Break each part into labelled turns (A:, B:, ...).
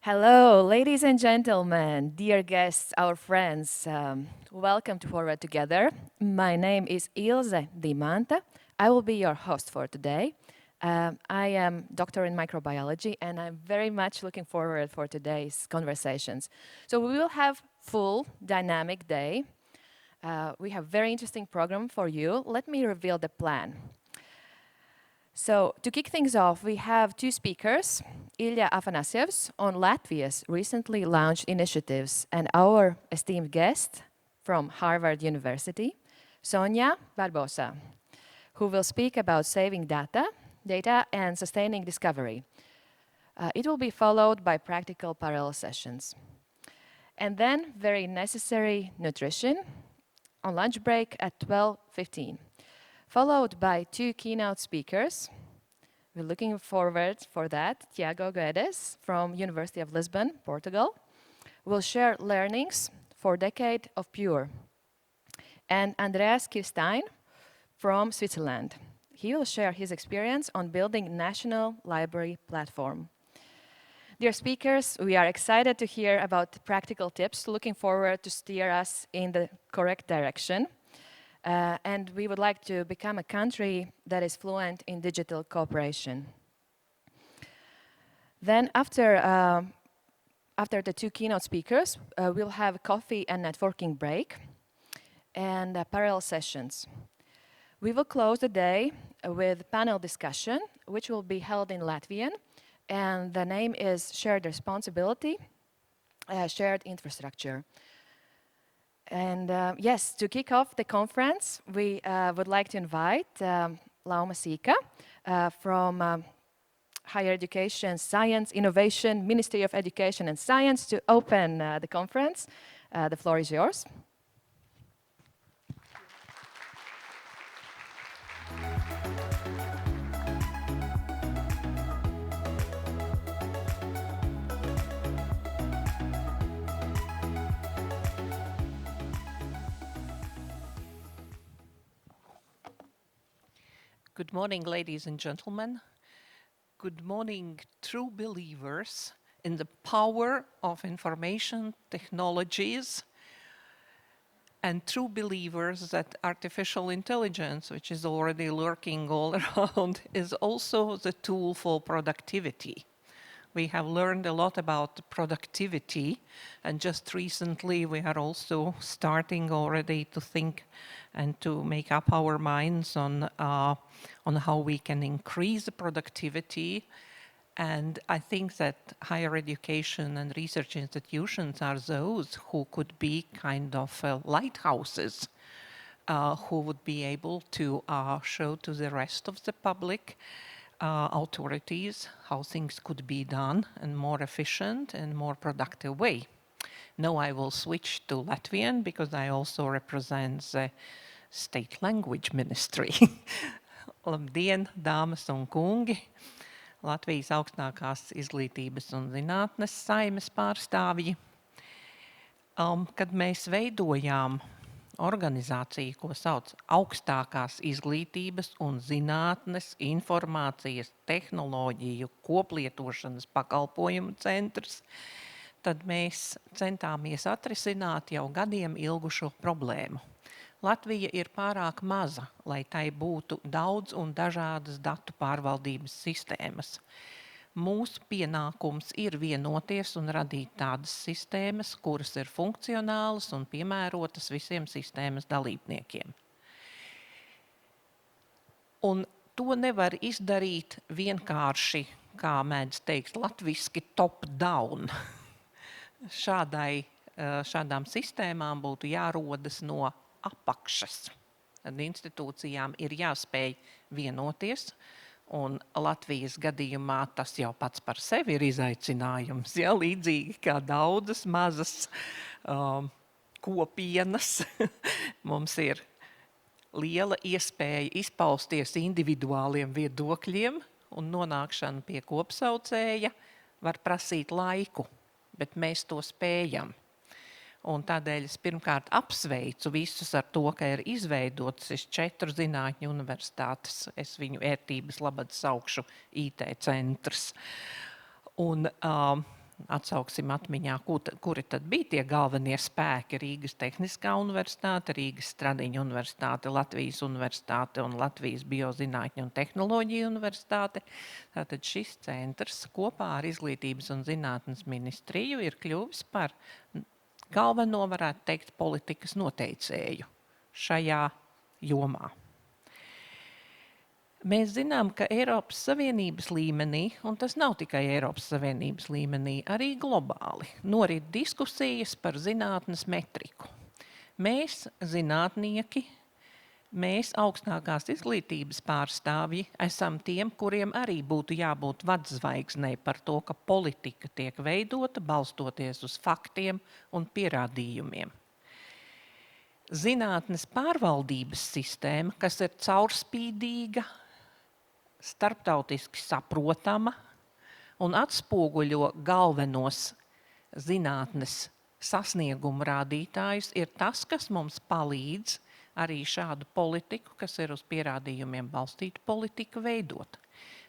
A: Hello, ladies and gentlemen, dear guests, our friends. Welcome to Forward Together. My name is Ilse Dimanta. I will be your host for today. I am doctor in microbiology, and I'm very much looking forward for today's conversations. So we will have full dynamic day. We have very interesting program for you. Let me reveal the plan. So to kick things off, we have two speakers, Ilya Afanasievs on Latvia's recently launched initiatives and our esteemed guest from Harvard University, Sonia Barbosa, who will speak about saving data and sustaining discovery. It will be followed by practical parallel sessions. And then very necessary nutrition on lunch break at 12:15. Followed by two keynote speakers. We're looking forward for that. Tiago Guedes from University of Lisbon, Portugal, will share learnings for Decade of Pure. And Andreas Kirstein from Switzerland. He will share his experience on building national library platform. Dear speakers, we are excited to hear about practical tips, looking forward to steer us in the correct direction. And we would like to become a country that is fluent in digital cooperation. Then after the two keynote speakers, we'll have a coffee and networking break and parallel sessions. We will close the day with panel discussion, which will be held in Latvian, and the name is Shared Responsibility, Shared Infrastructure. And yes, to kick off the conference, we would like to invite Lauma Sīka from Higher Education, Science, Innovation, Ministry of Education and Science to open the conference. The floor is yours.
B: Good morning, ladies and gentlemen. Good morning, true believers in the power of information technologies and true believers that artificial intelligence, which is already lurking all around, is also the tool for productivity. We have learned a lot about productivity, and just recently we are also starting already to think and to make up our minds on how we can increase the productivity. And I think that higher education and research institutions are those who could be kind of lighthouses, who would be able to show to the rest of the public authorities how things could be done in more efficient and more productive way. Now I will switch to Latvian because I also represent the State Language Ministry. Labdien, dāmas un kungi! Latvijas augstākās izglītības un zinātnes saimes pārstāvji. Kad mēs veidojām organizāciju, ko sauc augstākās izglītības un zinātnes informācijas tehnoloģiju koplietošanas pakalpojumu centrs, tad mēs centāmies atrisināt jau gadiem ilgušo problēmu. Latvija ir pārāk maza, lai tai būtu daudz un dažādas datu pārvaldības sistēmas. Mūsu pienākums ir vienoties un radīt tādas sistēmas, kuras ir funkcionālas un piemērotas visiem sistēmas dalībniekiem. Un to nevar izdarīt vienkārši, kā mēdz teikt latviski, top down. Šādām sistēmām būtu jārodas no apakšas. Tad institūcijām ir jāspēj vienoties, un Latvijas gadījumā tas jau pats par sevi ir izaicinājums, ja? Līdzīgi kā daudzas mazas kopienas. Mums ir liela iespēja izpausties individuāliem viedokļiem, un nonākšana pie kopsaucēja var prasīt laiku, bet mēs to spējam. Un tādēļ es pirmkārt apsveicu visus ar to, ka ir izveidotas šis 4 zinātņu universitātes, es viņu ērtības labad saukšu IT centrs. Un atsauksim atmiņā, kuri tad bija tie galvenie spēki: Rīgas Tehniskā universitāte, Rīgas Stradiņa universitāte, Latvijas universitāte un Latvijas Biozinātņu un tehnoloģiju universitāte. Tātad šis centrs kopā ar Izglītības un zinātnes ministriju ir kļuvis par galveno, varētu teikt, politikas noteicēju šajā jomā. Mēs zinām, ka Eiropas Savienības līmenī, un tas nav tikai Eiropas Savienības līmenī, arī globāli, norit diskusijas par zinātnes metriku. Mēs, zinātnieki, mēs augstākās izglītības pārstāvji, esam tiem, kuriem arī būtu jābūt vadzvaigznei par to, ka politika tiek veidota balstoties uz faktiem un pierādījumiem. Zinātnes pārvaldības sistēma, kas ir caurspīdīga, starptautiski saprotama un atspoguļo galvenos zinātnes sasniegumu rādītājus, ir tas, kas mums palīdz arī šādu politiku, kas ir uz pierādījumiem balstītu politiku, veidot.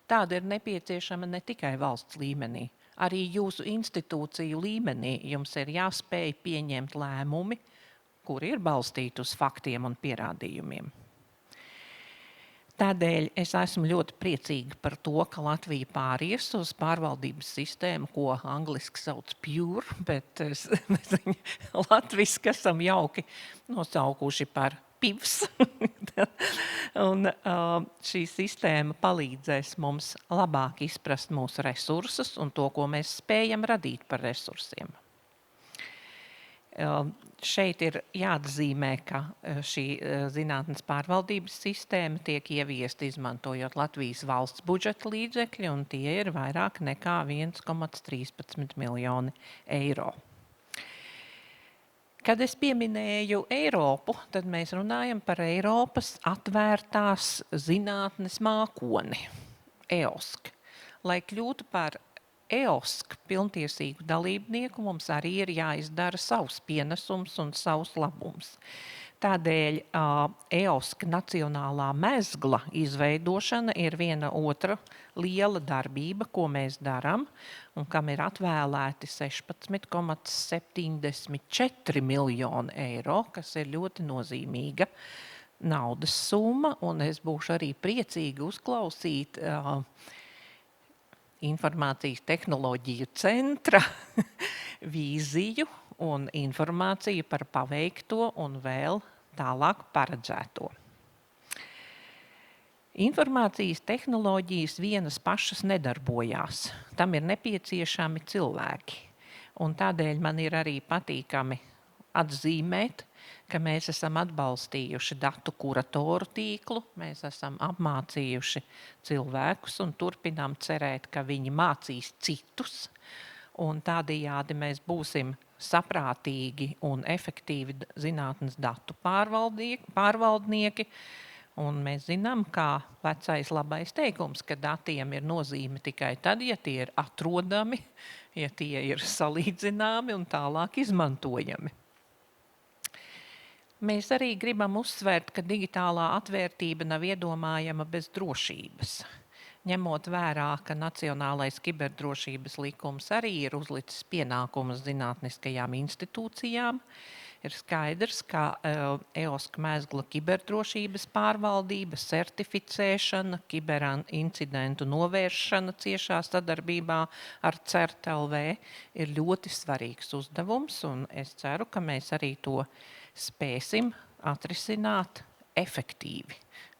B: Tāda ir nepieciešama ne tikai valsts līmenī, arī jūsu institūciju līmenī jums ir jāspēj pieņemt lēmumi, kuri ir balstīti uz faktiem un pierādījumiem. Tādēļ es esmu ļoti priecīga par to, ka Latvija pāries uz pārvaldības sistēmu, ko angliski sauc PURE, bet mēs latviski esam jauki nosaukuši par PIVS. Un šī sistēma palīdzēs mums labāk izprast mūsu resursus un to, ko mēs spējam radīt par resursiem. Šeit ir jāatzīmē, ka šī zinātnes pārvaldības sistēma tiek ieviesta izmantojot Latvijas valsts budžeta līdzekļi, un tie ir vairāk nekā 1,13 miljoni eiro. Kad es pieminēju Eiropu, tad mēs runājam par Eiropas atvērtās zinātnes mākoni, EOSK. Lai kļūtu par EOSK pilntiesīgu dalībnieku, mums arī ir jāizdara savs pienesums un savs labums. Tādēļ EOSK nacionālā mezgla izveidošana ir viena otra liela darbība, ko mēs darām, un kam ir atvēlēti 16,74 miljoni eiro, kas ir ļoti nozīmīga naudas summa, un es būšu arī priecīga uzklausīt informācijas tehnoloģiju centra vīziju un informāciju par paveikto un vēl tālāk paredzēto. Informācijas tehnoloģijas vienas pašas nedarbojās. Tam ir nepieciešami cilvēki. Un tādēļ man ir arī patīkami atzīmēt, ka mēs esam atbalstījuši datu kuratoru tīklu, mēs esam apmācījuši cilvēkus un turpinām cerēt, ka viņi mācīs citus, un tādējādi mēs būsim saprātīgi un efektīvi zinātnes datu pārvaldnieki, un mēs zinām, kā vecais labais teikums, ka datiem ir nozīme tikai tad, ja tie ir atrodami, ja tie ir salīdzināmi un tālāk izmantojami. Mēs arī gribam uzsvērt, ka digitālā atvērtība nav iedomājama bez drošības. Ņemot vērā, ka Nacionālais kiberdrošības likums arī ir uzlicis pienākumus zinātniskajām institūcijām, ir skaidrs, ka EOSK mezgla kiberdrošības pārvaldība, certificēšana, kiberincidentu novēršana ciešā sadarbībā ar CERT-LV ir ļoti svarīgs uzdevums, un es ceru, ka mēs arī to spēsim atrisināt efektīvi.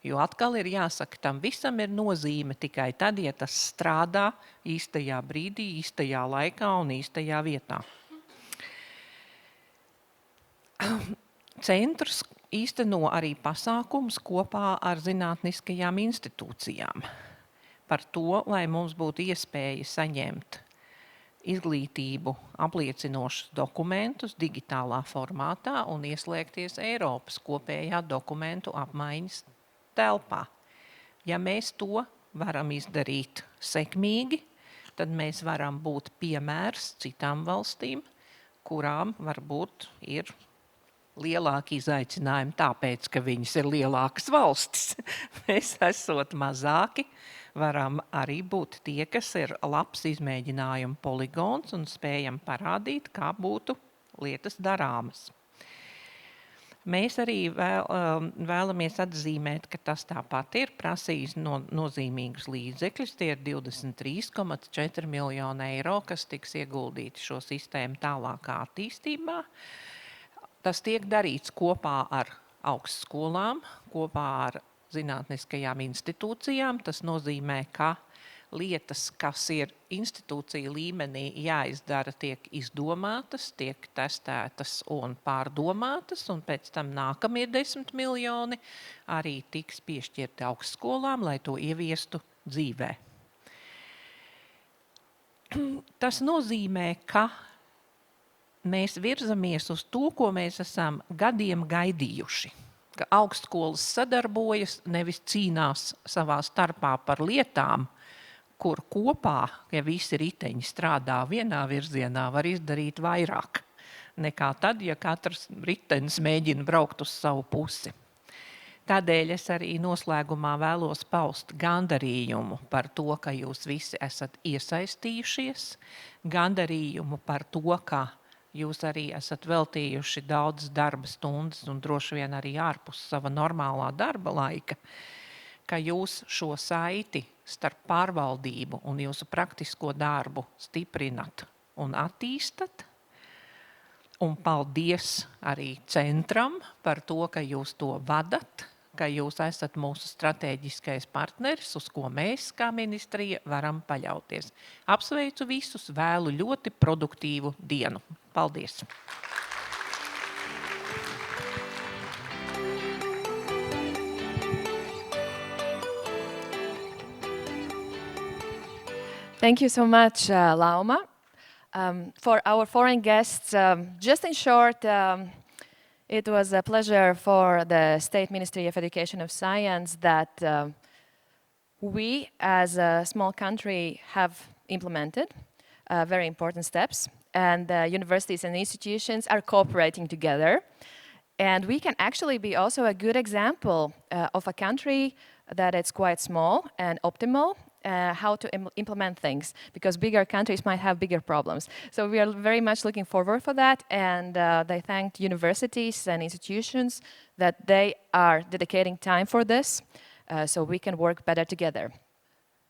B: Jo atkal ir jāsaka, tam visam ir nozīme tikai tad, ja tas strādā īstajā brīdī, īstajā laikā un īstajā vietā. Centrs īsteno arī pasākums kopā ar zinātniskajām institūcijām par to, lai mums būtu iespēja saņemt izglītību apliecinošus dokumentus digitālā formātā un ieslēgties Eiropas kopējā dokumentu apmaiņas telpā. Ja mēs to varam izdarīt sekmīgi, tad mēs varam būt piemērs citām valstīm, kurām varbūt ir lielāki izaicinājumi tāpēc, ka viņas ir lielākas valstis. Mēs esot mazāki, varam arī būt tie, kas ir labs izmēģinājuma poligons un spējam parādīt, kā būtu lietas darāmas. Mēs arī vēlamies atzīmēt, ka tas tāpat ir prasījis nozīmīgus līdzekļus. Tie ir 23,4 miljoni eiro, kas tiks ieguldīti šo sistēmu tālākā attīstībā. Tas tiek darīts kopā ar augstskolām, kopā ar zinātniskajām institūcijām. Tas nozīmē, ka lietas, kas ir institūcija līmenī jāizdara, tiek izdomātas, tiek testētas un pārdomātas, un pēc tam nākamie 10 miljoni arī tiks piešķirti augstskolām, lai to ieviestu dzīvē. Tas nozīmē, ka mēs virzamies uz to, ko mēs esam gadiem gaidījuši. Ka augstskolas sadarbojas, nevis cīnās savā starpā par lietām, kur kopā, ja visi riteņi strādā vienā virzienā, var izdarīt vairāk nekā tad, ja katrs ritenis mēģina braukt uz savu pusi. Tādēļ es arī noslēgumā vēlos paust gandarījumu par to, ka jūs visi esat iesaistījušies, gandarījumu par to, ka jūs arī esat veltījuši daudz darba stundas un droši vien arī ārpus sava normālā darba laika, ka jūs šo saiti starp pārvaldību un jūsu praktisko darbu stiprinat un attīstat. Un paldies arī centram par to, ka jūs to vadat, ka jūs esat mūsu stratēģiskais partneris, uz ko mēs, kā ministrija, varam paļauties. Apsveicu visus, vēlu ļoti produktīvu dienu. Paldies!
A: Thank you so much, Lauma. For our foreign guests, just in short, it was a pleasure for the State Ministry of Education and Science that we, as a small country, have implemented very important steps, and universities and institutions are cooperating together. And we can actually be also a good example of a country that is quite small and optimal, how to implement things, because bigger countries might have bigger problems. So we are very much looking forward for that, and they thanked universities and institutions that they are dedicating time for this, so we can work better together.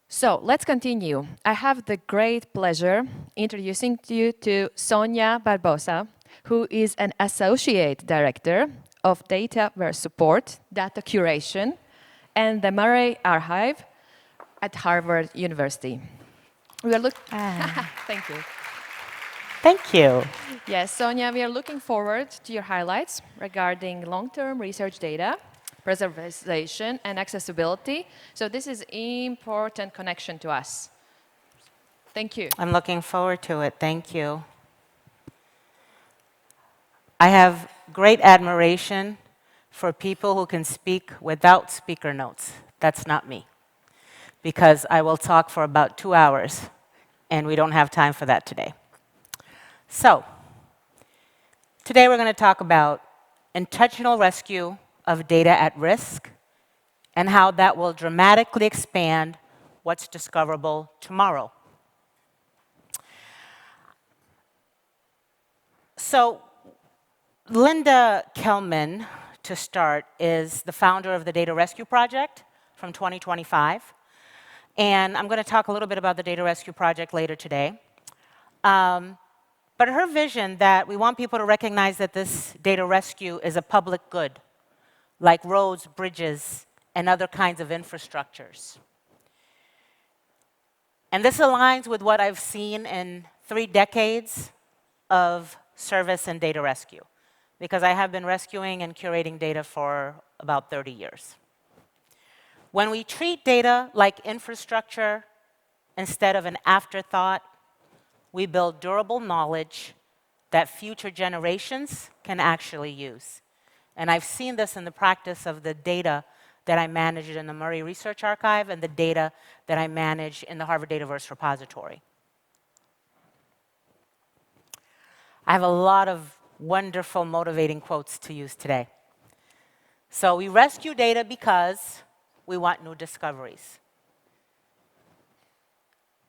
A: So let's continue. I have the great pleasure introducing you to Sonia Barbosa, who is an Associate Director of Dataware Support, Data Curation, and the Murray Archive at Harvard University. We are Thank you.
C: Thank you.
A: Yes, Sonia, we are looking forward to your highlights regarding long-term research data, preservation, and accessibility. So this is an important connection to us. Thank you.
C: I'm looking forward to it. Thank you. I have great admiration for people who can speak without speaker notes. That's not me, because I will talk for about 2 hours, and we don't have time for that today. So, today we're going to talk about intentional rescue of data at risk and how that will dramatically expand what's discoverable tomorrow. So, Linda Kelman, to start, is the founder of the Data Rescue Project from 2025. And I'm going to talk a little bit about the Data Rescue Project later today. But her vision that we want people to recognize that this data rescue is a public good, like roads, bridges, and other kinds of infrastructures. And this aligns with what I've seen in 3 decades of service in data rescue, because I have been rescuing and curating data for about 30 years. When we treat data like infrastructure instead of an afterthought, we build durable knowledge that future generations can actually use. And I've seen this in the practice of the data that I managed in the Murray Research Archive and the data that I manage in the Harvard Dataverse repository. I have a lot of wonderful, motivating quotes to use today. So we rescue data because we want new discoveries.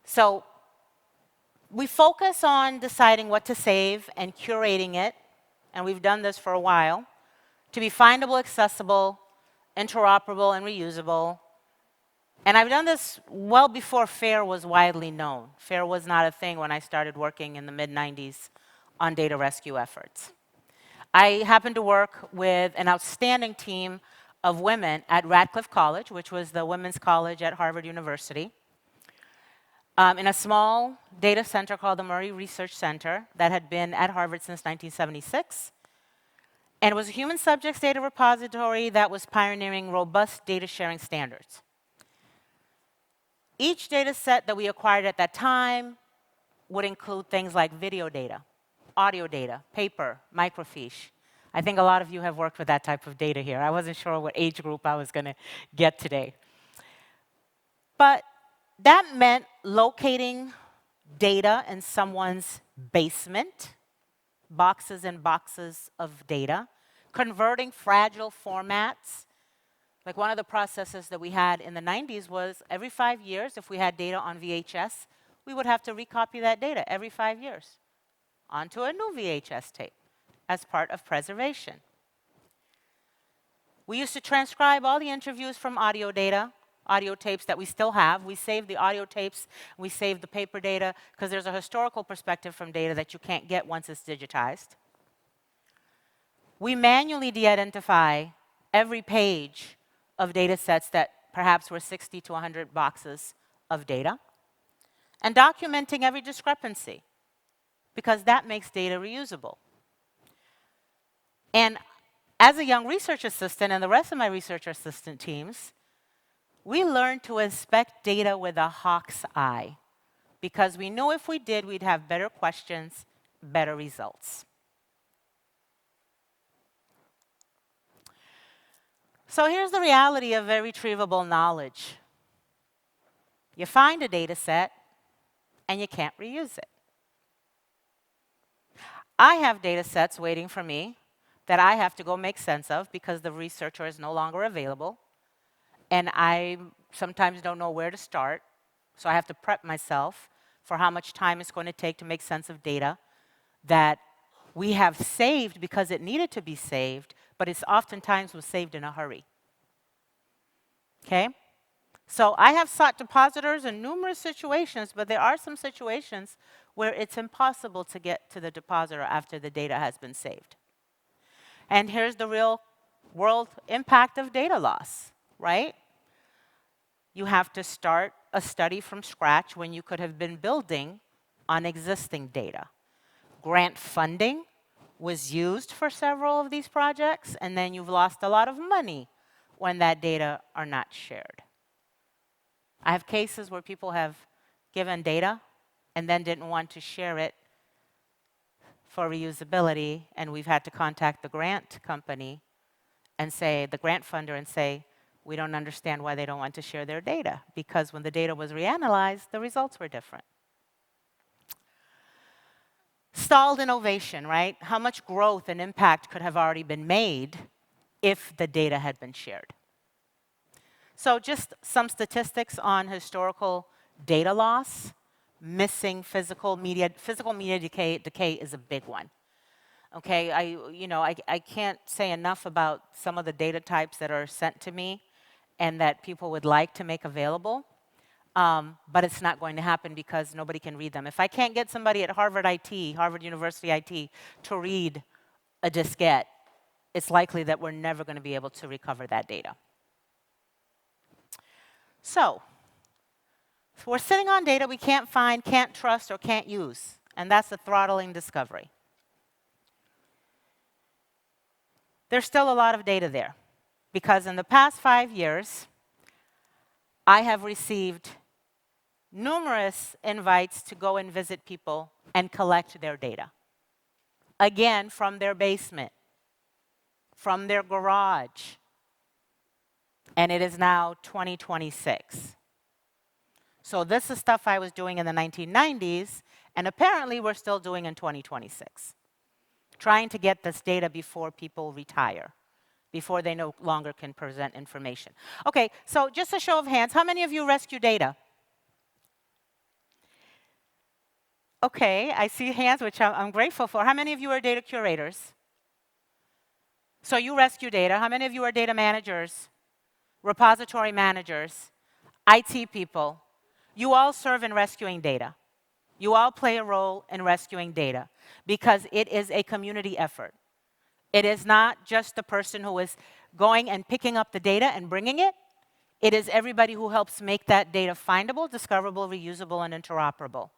C: So we focus on deciding what to save and curating it, and we've done this for a while, to be findable, accessible, interoperable, and reusable. And I've done this well before FAIR was widely known. FAIR was not a thing when I started working in the mid-90s on data rescue efforts. I happened to work with an outstanding team of women at Radcliffe College, which was the women's college at Harvard University, in a small data center called the Murray Research Center that had been at Harvard since 1976. And it was a human subjects data repository that was pioneering robust data sharing standards. Each data set that we acquired at that time would include things like video data, audio data, paper, microfiche. I think a lot of you have worked with that type of data here. I wasn't sure what age group I was going to get today. But that meant locating data in someone's basement, boxes and boxes of data, converting fragile formats. Like one of the processes that we had in the 90s was every 5 years, if we had data on VHS, we would have to recopy that data every 5 years onto a new VHS tape as part of preservation. We used to transcribe all the interviews from audio data, audio tapes that we still have. We saved the audio tapes, we saved the paper data, because there's a historical perspective from data that you can't get once it's digitized. We manually de-identify every page of data sets that perhaps were 60 to 100 boxes of data, and documenting every discrepancy, because that makes data reusable. And as a young research assistant and the rest of my research assistant teams, we learned to inspect data with a hawk's eye, because we knew if we did, we'd have better questions, better results. So here's the reality of irretrievable knowledge. You find a data set, and you can't reuse it. I have data sets waiting for me that I have to go make sense of because the researcher is no longer available, and I sometimes don't know where to start, so I have to prep myself for how much time it's going to take to make sense of data that we have saved because it needed to be saved, but it's oftentimes was saved in a hurry. Okay? So I have sought depositors in numerous situations, but there are some situations where it's impossible to get to the depositor after the data has been saved. And here's the real world impact of data loss, right? You have to start a study from scratch when you could have been building on existing data. Grant funding was used for several of these projects, and then you've lost a lot of money when that data are not shared. I have cases where people have given data and then didn't want to share it for reusability, and we've had to contact the grant company and say, the grant funder, and say, we don't understand why they don't want to share their data, because when the data was reanalyzed, the results were different. Stalled innovation, right? How much growth and impact could have already been made if the data had been shared? So just some statistics on historical data loss. Missing physical media decay is a big one. Okay, I can't say enough about some of the data types that are sent to me and that people would like to make available, but it's not going to happen because nobody can read them. If I can't get somebody at Harvard University IT, to read a diskette, it's likely that we're never going to be able to recover that data. So we're sitting on data we can't find, can't trust, or can't use, and that's a throttling discovery. There's still a lot of data there, because in the past 5 years, I have received numerous invites to go and visit people and collect their data. Again, from their basement, from their garage, and it is now 2026. So this is stuff I was doing in the 1990s, and apparently we're still doing in 2026. Trying to get this data before people retire, before they no longer can present information. Okay, so just a show of hands, how many of you rescue data? Okay, I see hands, which I'm grateful for. How many of you are data curators? So you rescue data. How many of you are data managers, repository managers, IT people? You all serve in rescuing data. You all play a role in rescuing data because it is a community effort. It is not just the person who is going and picking up the data and bringing it. It is everybody who helps make that data findable, discoverable, reusable, and interoperable.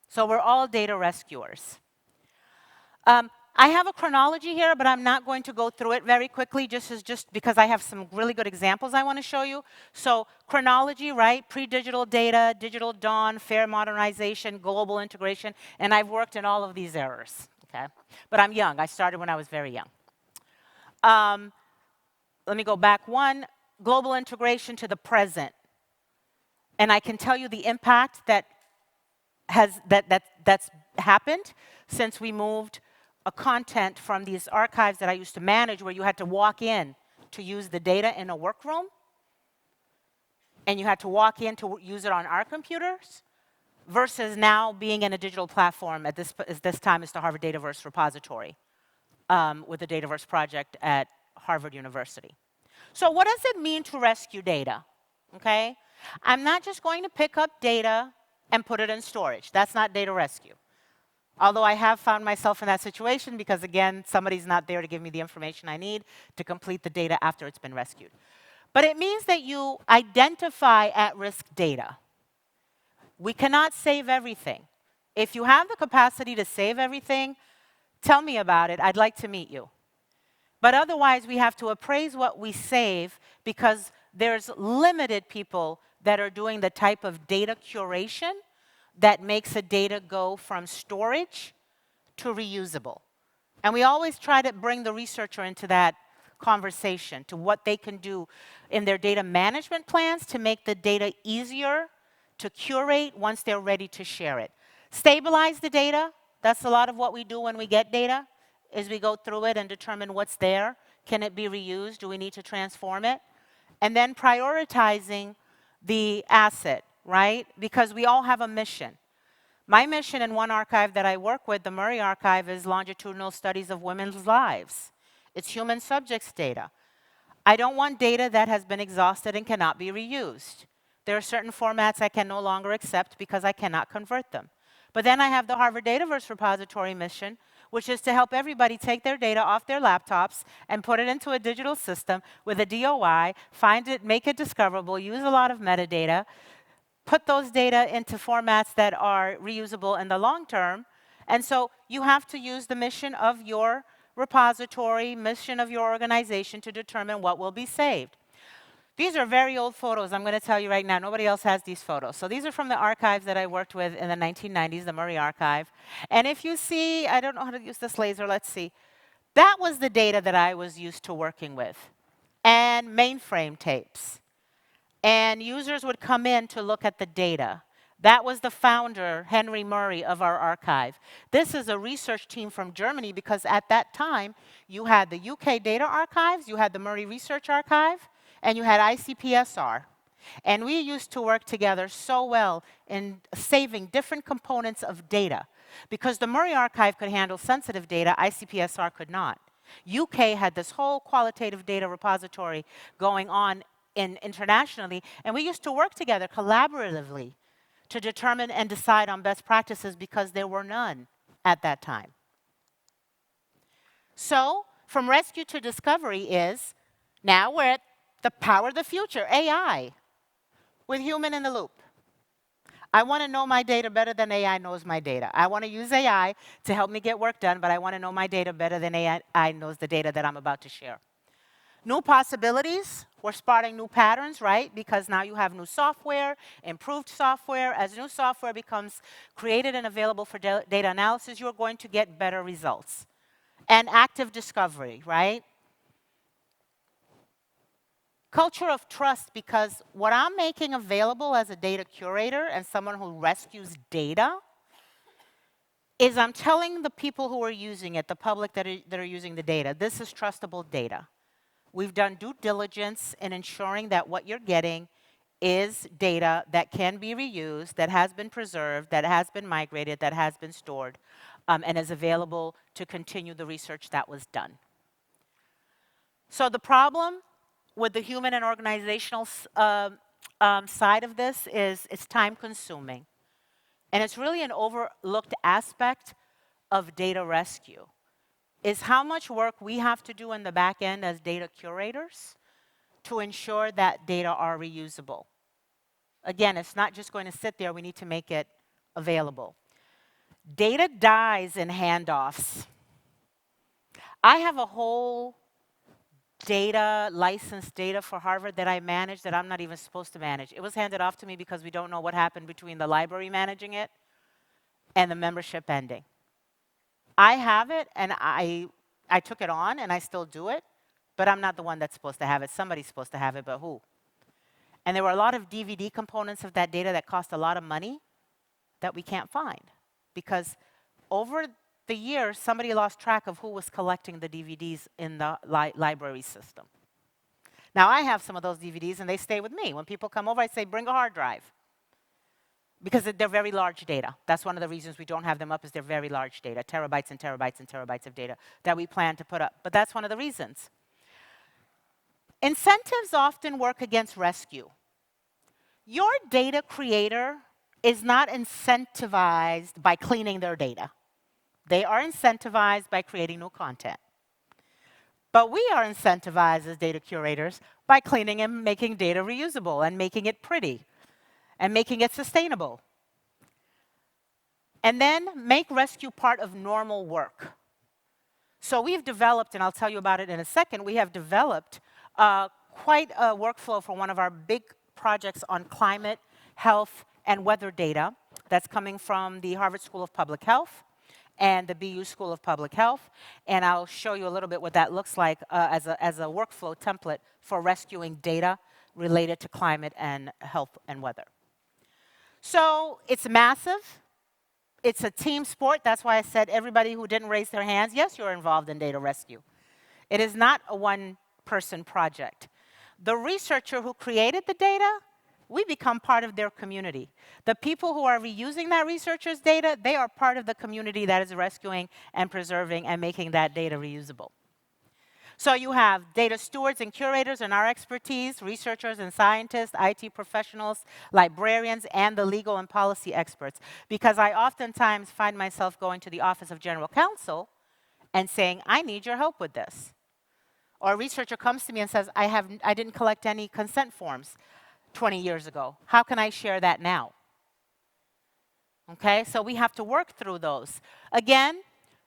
C: So we're all data rescuers. I have a chronology here, but I'm not going to go through it very quickly, just because I have some really good examples I want to show you. So chronology, right? Pre-digital data, digital dawn, fair modernization, global integration, and I've worked in all of these eras, okay? But I'm young. I started when I was very young. Let me go back one, global integration to the present. And I can tell you the impact that's happened since we moved a content from these archives that I used to manage where you had to walk in to use the data in a workroom, and you had to walk in to use it on our computers, versus now being in a digital platform at this time is the Harvard Dataverse repository with the Dataverse project at Harvard University. So what does it mean to rescue data? Okay? I'm not just going to pick up data and put it in storage. That's not data rescue. Although I have found myself in that situation because, again, somebody's not there to give me the information I need to complete the data after it's been rescued. But it means that you identify at-risk data. We cannot save everything. If you have the capacity to save everything, tell me about it. I'd like to meet you. But otherwise, we have to appraise what we save because there's limited people that are doing the type of data curation that makes a data go from storage to reusable. And we always try to bring the researcher into that conversation to what they can do in their data management plans to make the data easier to curate once they're ready to share it. Stabilize the data. That's a lot of what we do when we get data, is we go through it and determine what's there. Can it be reused? Do we need to transform it? And then prioritizing the asset, right? Because we all have a mission. My mission in one archive that I work with, the Murray Archive, is longitudinal studies of women's lives. It's human subjects data. I don't want data that has been exhausted and cannot be reused. There are certain formats I can no longer accept because I cannot convert them. But then I have the Harvard Dataverse repository mission, which is to help everybody take their data off their laptops and put it into a digital system with a DOI, find it, make it discoverable, use a lot of metadata, put those data into formats that are reusable in the long term. And so you have to use the mission of your repository, mission of your organization to determine what will be saved. These are very old photos, I'm going to tell you right now. Nobody else has these photos. So these are from the archives that I worked with in the 1990s, the Murray Archive. And if you see, I don't know how to use this laser, let's see. That was the data that I was used to working with. And mainframe tapes. And users would come in to look at the data. That was the founder, Henry Murray, of our archive. This is a research team from Germany because at that time, you had the UK Data Archives, you had the Murray Research Archive, and you had ICPSR. And we used to work together so well in saving different components of data. Because the Murray Archive could handle sensitive data, ICPSR could not. UK had this whole qualitative data repository going on internationally, and we used to work together collaboratively to determine and decide on best practices because there were none at that time. So, from rescue to discovery is, now we're at the power of the future, AI, with human in the loop. I want to know my data better than AI knows my data. I want to use AI to help me get work done, but I want to know my data better than AI knows the data that I'm about to share. New possibilities, we're spotting new patterns, right? Because now you have new software, improved software. As new software becomes created and available for data analysis, you're going to get better results. And active discovery, right? Culture of trust, because what I'm making available as a data curator and someone who rescues data is I'm telling the people who are using it, the public that are using the data, this is trustable data. We've done due diligence in ensuring that what you're getting is data that can be reused, that has been preserved, that has been migrated, that has been stored, and is available to continue the research that was done. So the problem with the human and organizational side of this is it's time consuming. And it's really an overlooked aspect of data rescue, is how much work we have to do in the back end as data curators to ensure that data are reusable. Again, it's not just going to sit there, we need to make it available. Data dies in handoffs. I have a whole licensed data for Harvard that I manage that I'm not even supposed to manage. It was handed off to me because we don't know what happened between the library managing it and the membership ending. I have it, and I took it on, and I still do it, but I'm not the one that's supposed to have it. Somebody's supposed to have it, but who? And there were a lot of DVD components of that data that cost a lot of money that we can't find, because over the years, somebody lost track of who was collecting the DVDs in the library system. Now, I have some of those DVDs, and they stay with me. When people come over, I say, bring a hard drive, because they're very large data. That's one of the reasons we don't have them up, is they're very large data, terabytes and terabytes and terabytes of data that we plan to put up. But that's one of the reasons. Incentives often work against rescue. Your data creator is not incentivized by cleaning their data. They are incentivized by creating new content. But we are incentivized as data curators by cleaning and making data reusable and making it pretty and making it sustainable. And then make rescue part of normal work. So we've developed, and I'll tell you about it in a second, we have developed quite a workflow for one of our big projects on climate, health, and weather data that's coming from the Harvard School of Public Health and the BU School of Public Health. And I'll show you a little bit what that looks like as a workflow template for rescuing data related to climate and health and weather. So it's massive. It's a team sport. That's why I said everybody who didn't raise their hands, yes, you're involved in data rescue. It is not a one-person project. The researcher who created the data, we become part of their community. The people who are reusing that researcher's data, they are part of the community that is rescuing and preserving and making that data reusable. So you have data stewards and curators in our expertise, researchers and scientists, IT professionals, librarians, and the legal and policy experts. Because I oftentimes find myself going to the Office of General Counsel and saying, I need your help with this. Or a researcher comes to me and says, I didn't collect any consent forms 20 years ago. How can I share that now? Okay, so we have to work through those. Again,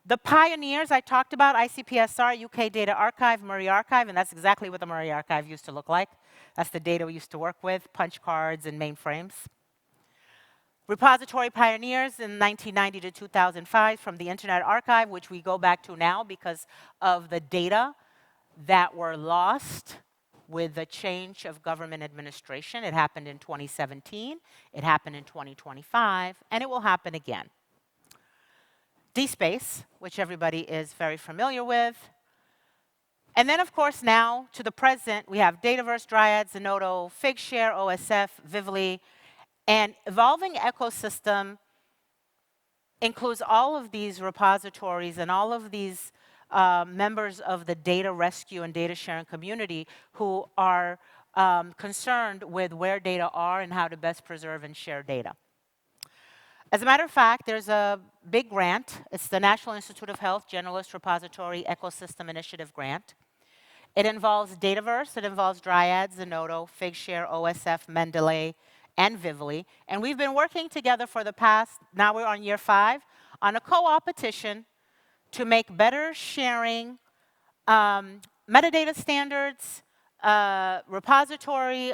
C: the pioneers I talked about, ICPSR, UK Data Archive, Murray Archive, and that's exactly what the Murray Archive used to look like. That's the data we used to work with, punch cards and mainframes. Repository pioneers in 1990 to 2005 from the Internet Archive, which we go back to now because of the data that were lost with the change of government administration. It happened in 2017, it happened in 2025, and it will happen again. DSpace, which everybody is very familiar with. And then, of course, now to the present, we have Dataverse, Dryad, Zenodo, Figshare, OSF, Vivly, and evolving ecosystem includes all of these repositories and all of these members of the data rescue and data sharing community who are concerned with where data are and how to best preserve and share data. As a matter of fact, there's a big grant. It's the National Institute of Health Generalist Repository Ecosystem Initiative Grant. It involves Dataverse, it involves Dryad, Zenodo, Figshare, OSF, Mendeley, and Vivly. And we've been working together for the past, now we're on year 5, on a co-op petition to make better sharing, metadata standards, repository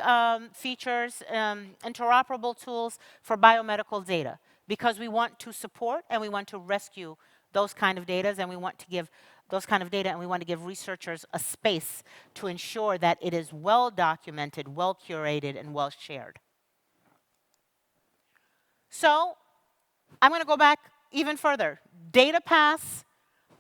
C: features, interoperable tools for biomedical data. Because we want to support and we want to rescue those kind of data, and we want to give those kind of data, and we want to give researchers a space to ensure that it is well documented, well curated, and well shared. So I'm going to go back even further. DataPass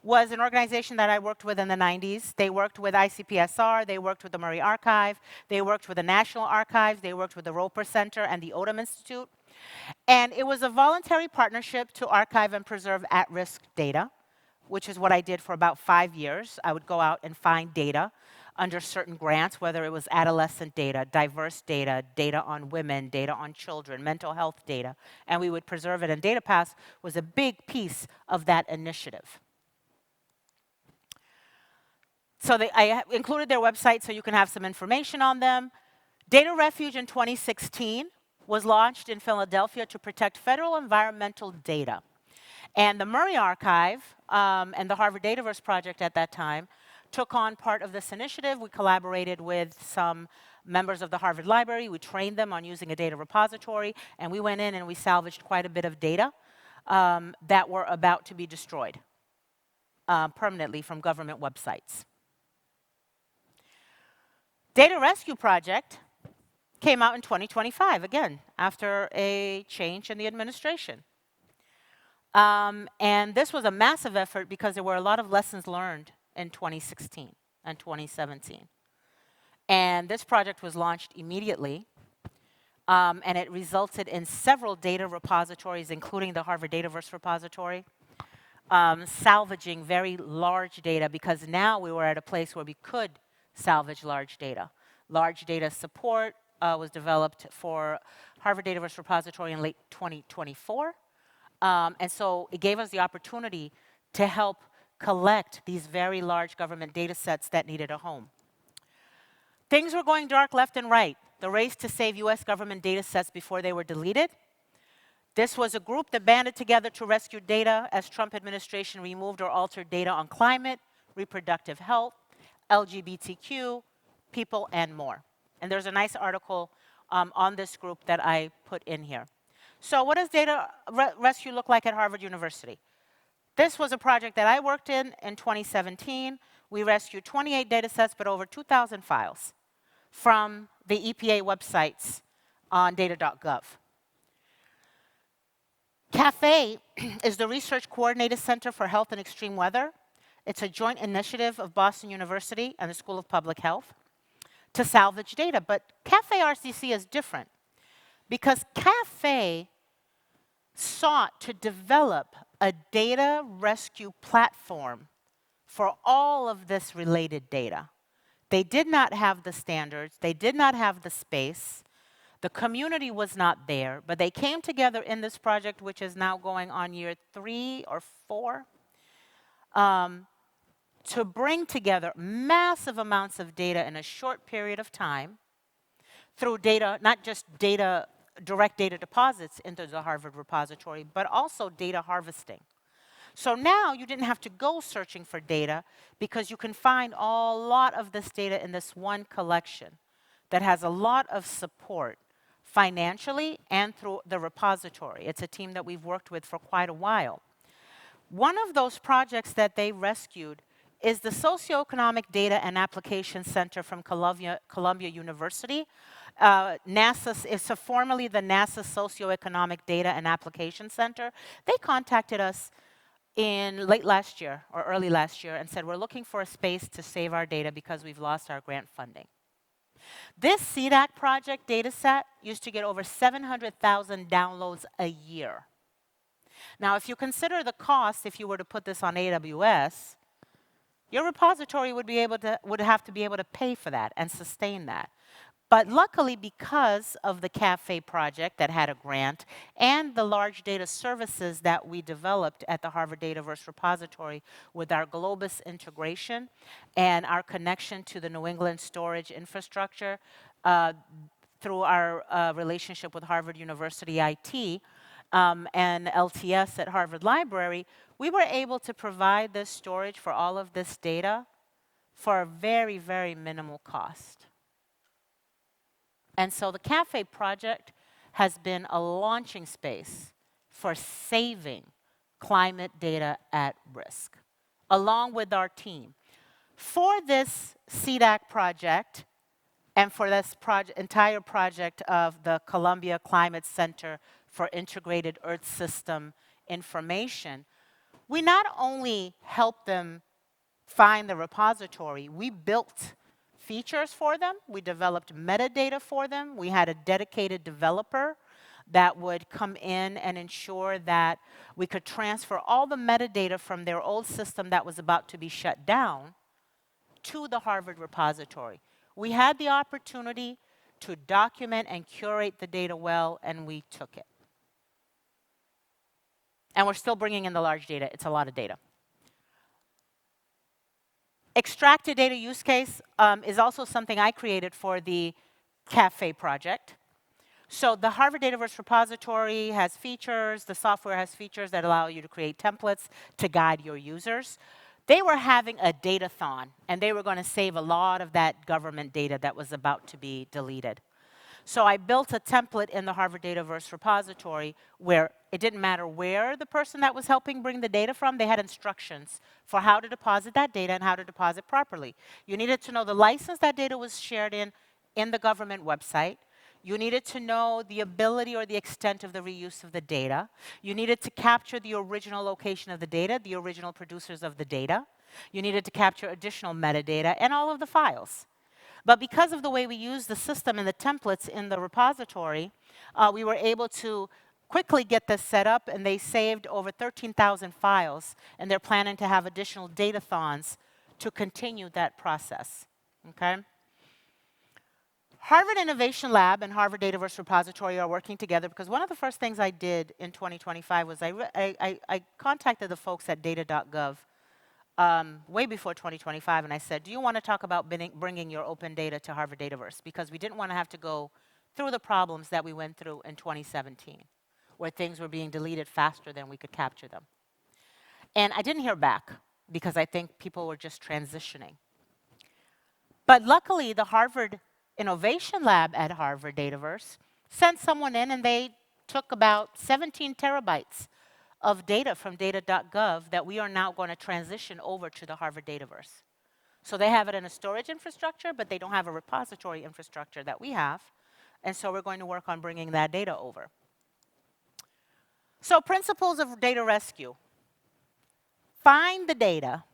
C: was an organization that I worked with in the 90s. They worked with ICPSR, they worked with the Murray Archive, they worked with the National Archives, they worked with the Roper Center and the Odom Institute. And it was a voluntary partnership to archive and preserve at-risk data, which is what I did for about 5 years. I would go out and find data under certain grants, whether it was adolescent data, diverse data, data on women, data on children, mental health data, and we would preserve it. And DataPass was a big piece of that initiative. So I included their website so you can have some information on them. Data Refuge in 2016 was launched in Philadelphia to protect federal environmental data. And the Murray Archive and the Harvard Dataverse Project at that time took on part of this initiative. We collaborated with some members of the Harvard Library. We trained them on using a data repository, and we went in and we salvaged quite a bit of data that were about to be destroyed permanently from government websites. Data Rescue Project came out in 2025, again, after a change in the administration. And this was a massive effort because there were a lot of lessons learned in 2016 and 2017. And this project was launched immediately, and it resulted in several data repositories, including the Harvard Dataverse repository, salvaging very large data, because now we were at a place where we could salvage large data. Large data support was developed for Harvard Dataverse repository in late 2024. And so it gave us the opportunity to help collect these very large government data sets that needed a home. Things were going dark left and right. The race to save US government data sets before they were deleted. This was a group that banded together to rescue data as Trump administration removed or altered data on climate, reproductive health, LGBTQ, people, and more. And there's a nice article on this group that I put in here. So what does data rescue look like at Harvard University? This was a project that I worked in 2017. We rescued 28 data sets, but over 2,000 files from the EPA websites on data.gov. CAFE is the Research Coordinated Center for Health and Extreme Weather. It's a joint initiative of Boston University and the School of Public Health to salvage data. But CAFE RCC is different because CAFE sought to develop a data rescue platform for all of this related data. They did not have the standards, they did not have the space, the community was not there, but they came together in this project, which is now going on year 3 or 4, to bring together massive amounts of data in a short period of time through data, not just data, direct data deposits into the Harvard repository, but also data harvesting. So now you didn't have to go searching for data because you can find a lot of this data in this one collection that has a lot of support financially and through the repository. It's a team that we've worked with for quite a while. One of those projects that they rescued is the Socioeconomic Data and Application Center from Columbia University. NASA is formerly the NASA Socioeconomic Data and Application Center. They contacted us in late last year or early last year and said, we're looking for a space to save our data because we've lost our grant funding. This CDAC project data set used to get over 700,000 downloads a year. Now, if you consider the cost, if you were to put this on AWS, your repository would have to be able to pay for that and sustain that. But luckily, because of the CAFE project that had a grant and the large data services that we developed at the Harvard Dataverse repository with our Globus integration and our connection to the New England storage infrastructure through our relationship with Harvard University IT and LTS at Harvard Library, we were able to provide this storage for all of this data for a very, very minimal cost. And so the CAFE project has been a launching space for saving climate data at risk, along with our team. For this CDAC project, and for this entire project of the Columbia Climate Center for Integrated Earth System Information, We not only helped them find the repository, we built features for them, we developed metadata for them, we had a dedicated developer that would come in and ensure that we could transfer all the metadata from their old system that was about to be shut down to the Harvard repository. We had the opportunity to document and curate the data well, and we took it. And we're still bringing in the large data. It's a lot of data. Extracted data use case is also something I created for the CAFE project. So the Harvard Dataverse repository has features, the software has features that allow you to create templates to guide your users. They were having a datathon, and they were going to save a lot of that government data that was about to be deleted. So I built a template in the Harvard Dataverse repository where it didn't matter where the person that was helping bring the data from, they had instructions for how to deposit that data and how to deposit properly. You needed to know the license that data was shared in the government website. You needed to know the ability or the extent of the reuse of the data. You needed to capture the original location of the data, the original producers of the data. You needed to capture additional metadata and all of the files. But because of the way we use the system and the templates in the repository, we were able to quickly get this set up, and they saved over 13,000 files, and they're planning to have additional datathons to continue that process. Okay? Harvard Innovation Lab and Harvard Dataverse Repository are working together because one of the first things I did in 2025 was I contacted the folks at data.gov way before 2025, and I said, do you want to talk about bringing your open data to Harvard Dataverse? Because we didn't want to have to go through the problems that we went through in 2017, where things were being deleted faster than we could capture them. And I didn't hear back because I think people were just transitioning. But luckily, the Harvard Innovation Lab at Harvard Dataverse sent someone in, and they took about 17 terabytes of data from data.gov that we are now going to transition over to the Harvard Dataverse. So they have it in a storage infrastructure, but they don't have a repository infrastructure that we have. And so we're going to work on bringing that data over. So principles of data rescue. Find the data.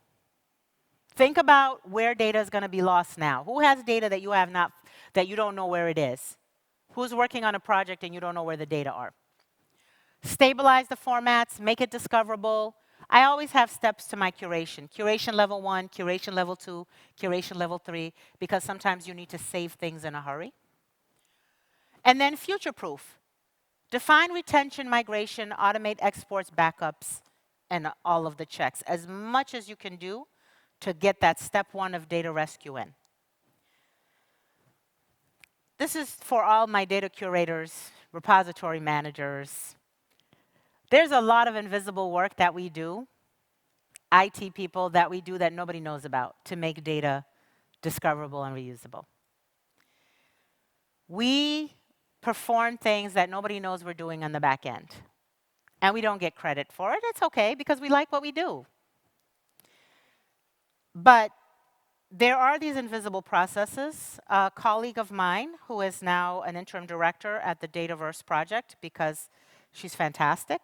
C: Think about where data is going to be lost now. Who has data that you have not, that you don't know where it is? Who's working on a project and you don't know where the data are? Stabilize the formats, make it discoverable. I always have steps to my curation. Curation level 1, curation level 2, curation level 3, because sometimes you need to save things in a hurry. And then future-proof. Define retention, migration, automate exports, backups, and all of the checks. As much as you can do to get that step 1 of data rescue in. This is for all my data curators, repository managers. There's a lot of invisible work that we do, IT people that we do that nobody knows about to make data discoverable and reusable. We perform things that nobody knows we're doing on the back end. And we don't get credit for it. It's okay because we like what we do. But there are these invisible processes. A colleague of mine, who is now an interim director at the Dataverse project because she's fantastic,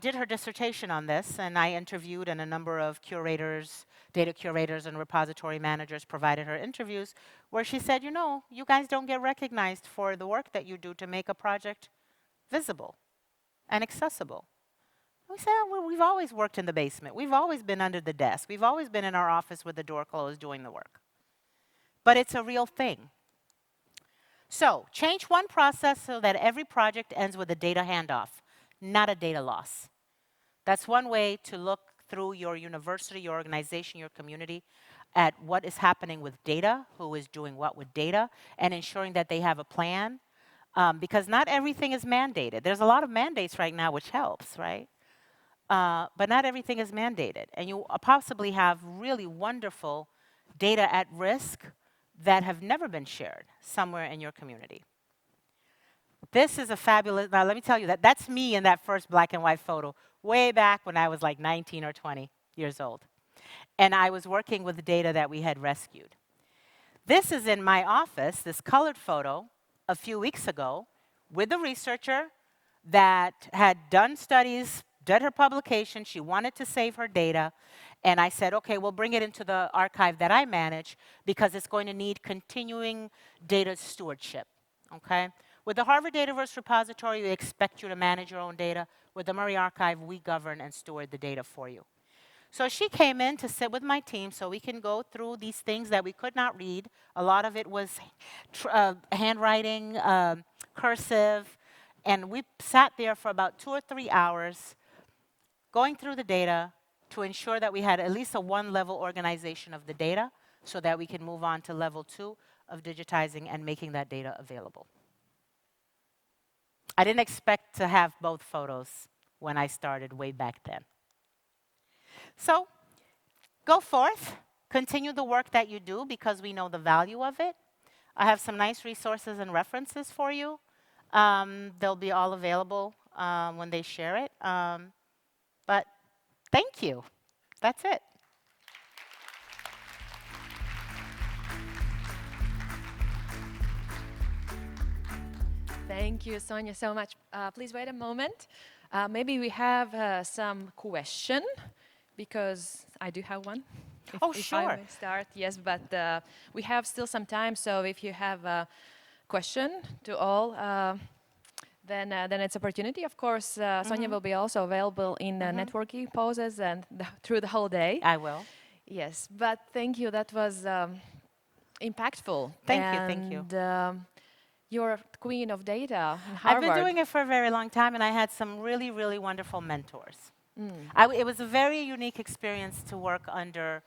C: did her dissertation on this, and I interviewed, and a number of curators, data curators and repository managers provided her interviews, where she said, you know, you guys don't get recognized for the work that you do to make a project visible and accessible. We said, well, we've always worked in the basement. We've always been under the desk. We've always been in our office with the door closed doing the work. But it's a real thing. So change one process so that every project ends with a data handoff, not a data loss. That's one way to look through your university, your organization, your community at what is happening with data, who is doing what with data, and ensuring that they have a plan. Because not everything is mandated. There's a lot of mandates right now, which helps, right? But not everything is mandated. And you possibly have really wonderful data at risk that have never been shared somewhere in your community. This is a fabulous, now let me tell you, that's me in that first black and white photo, way back when I was like 19 or 20 years old. And I was working with the data that we had rescued. This is in my office, this colored photo, a few weeks ago, with a researcher that had done studies did her publication. She wanted to save her data. And I said, okay, we'll bring it into the archive that I manage because it's going to need continuing data stewardship, okay? With the Harvard Dataverse repository, we expect you to manage your own data. With the Murray Archive, we govern and steward the data for you. So she came in to sit with my team so we can go through these things that we could not read. A lot of it was handwriting, cursive, and we sat there for about 2 or 3 hours going through the data to ensure that we had at least a one-level organization of the data so that we can move on to level 2 of digitizing and making that data available. I didn't expect to have both photos when I started way back then. So go forth, continue the work that you do because we know the value of it. I have some nice resources and references for you. They'll be all available when they share it. But thank you. That's it.
A: Thank you, Sonia, so much. Please wait a moment. Maybe we have some question, because I do have one. If
C: Sure.
A: I may start, yes, but we have still some time, so if you have a question to all, then it's opportunity. Of course, Sonia will be also available in networking pauses and through the whole day.
C: I will.
A: Yes, but thank you. That was impactful.
C: Thank you.
A: You're queen of data in
C: I've
A: Harvard.
C: been doing it for a very long time, and I had some really, really wonderful mentors. It was a very unique experience to work under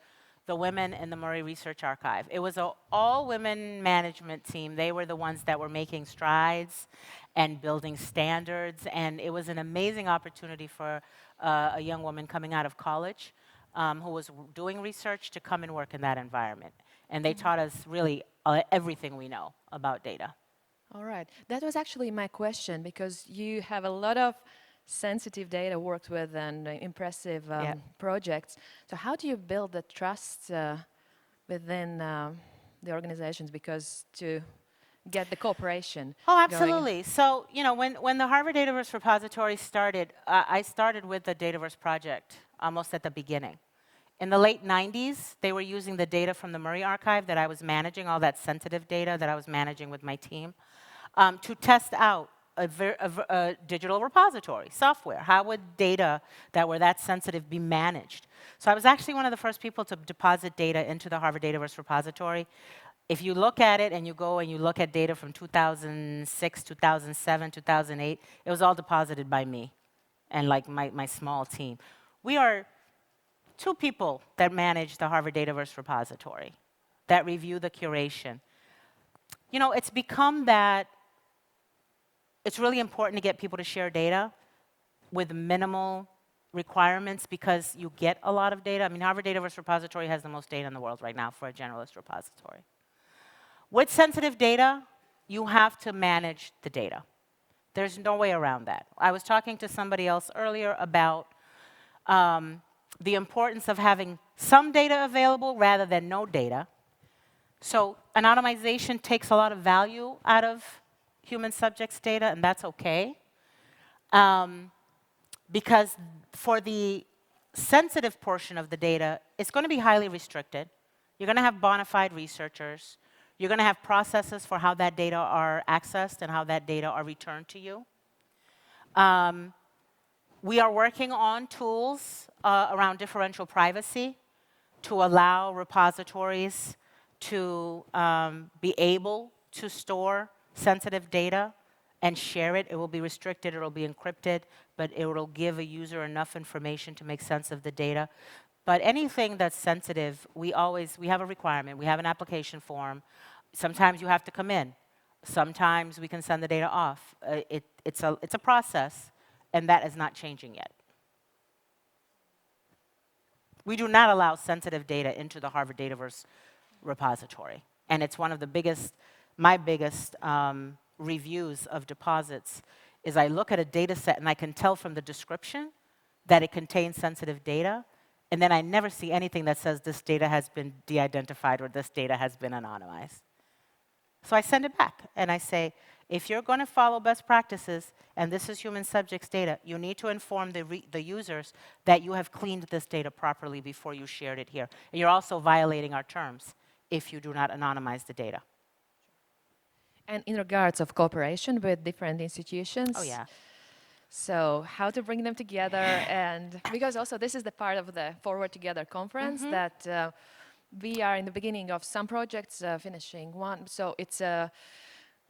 C: the women in the Murray Research Archive. It was an all-women management team. They were the ones that were making strides and building standards, and it was an amazing opportunity for a young woman coming out of college who was doing research to come and work in that environment. And they taught us really everything we know about data.
A: All right. That was actually my question, because you have a lot of sensitive data worked with and impressive projects. So how do you build the trust within the organizations, because to get the cooperation
C: Oh, absolutely. So, you know, when the Harvard Dataverse repository started, I started with the Dataverse project almost at the beginning. In the late 90s, they were using the data from the Murray Archive that I was managing, all that sensitive data that I was managing with my team, to test out a digital repository, software. How would data that were that sensitive be managed? So I was actually one of the first people to deposit data into the Harvard Dataverse repository. If you look at it and you go and you look at data from 2006, 2007, 2008, it was all deposited by me and like my small team. We are 2 people that manage the Harvard Dataverse repository, that review the curation. You know, it's become that it's really important to get people to share data with minimal requirements because you get a lot of data. I mean, Harvard Dataverse repository has the most data in the world right now for a generalist repository. With sensitive data, you have to manage the data. There's no way around that. I was talking to somebody else earlier about the importance of having some data available rather than no data. So anonymization takes a lot of value out of human subjects data, and that's okay. Because for the sensitive portion of the data, it's going to be highly restricted. You're going to have bona fide researchers. You're going to have processes for how that data are accessed and how that data are returned to you. We are working on tools around differential privacy to allow repositories to be able to store sensitive data and share it. It will be restricted, it will be encrypted, but it will give a user enough information to make sense of the data. But anything that's sensitive, we have a requirement. We have an application form. Sometimes you have to come in. Sometimes we can send the data off. It's a process, and that is not changing yet. We do not allow sensitive data into the Harvard Dataverse repository. And it's one of the biggest, my biggest reviews of deposits is I look at a data set and I can tell from the description that it contains sensitive data, and then I never see anything that says this data has been de-identified or this data has been anonymized. So I send it back, and I say, if you're going to follow best practices, and this is human subjects data, you need to inform the users that you have cleaned this data properly before you shared it here. And you're also violating our terms if you do not anonymize the data.
A: And in regards of cooperation with different institutions,
C: Oh, yeah.
A: so how to bring them together, and because also this is the part of the Forward Together conference that we are in the beginning of some projects, finishing one. So it's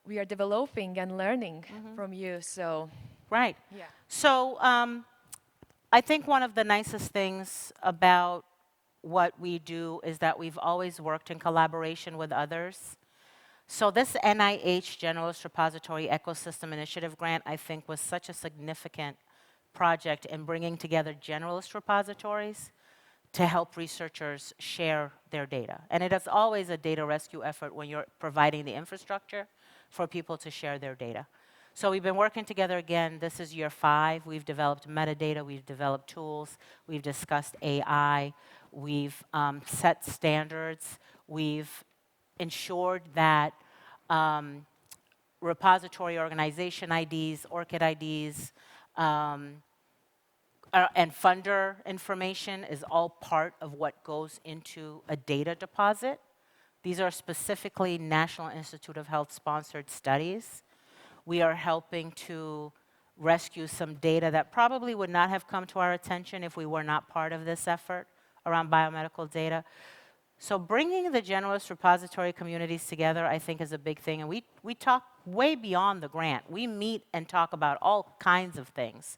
A: we are developing and learning from you. So
C: Right.
A: yeah.
C: So I think one of the nicest things about what we do is that we've always worked in collaboration with others. So this NIH Generalist Repository Ecosystem Initiative grant, I think, was such a significant project in bringing together generalist repositories to help researchers share their data. And it is always a data rescue effort when you're providing the infrastructure for people to share their data. So we've been working together again. This is year 5. We've developed metadata. We've developed tools. We've discussed AI. We've set standards. We've ensured that repository organization IDs, ORCID IDs, and funder information is all part of what goes into a data deposit. These are specifically National Institute of Health sponsored studies. We are helping to rescue some data that probably would not have come to our attention if we were not part of this effort around biomedical data. So bringing the generalist repository communities together, I think, is a big thing. And we talk way beyond the grant. We meet and talk about all kinds of things.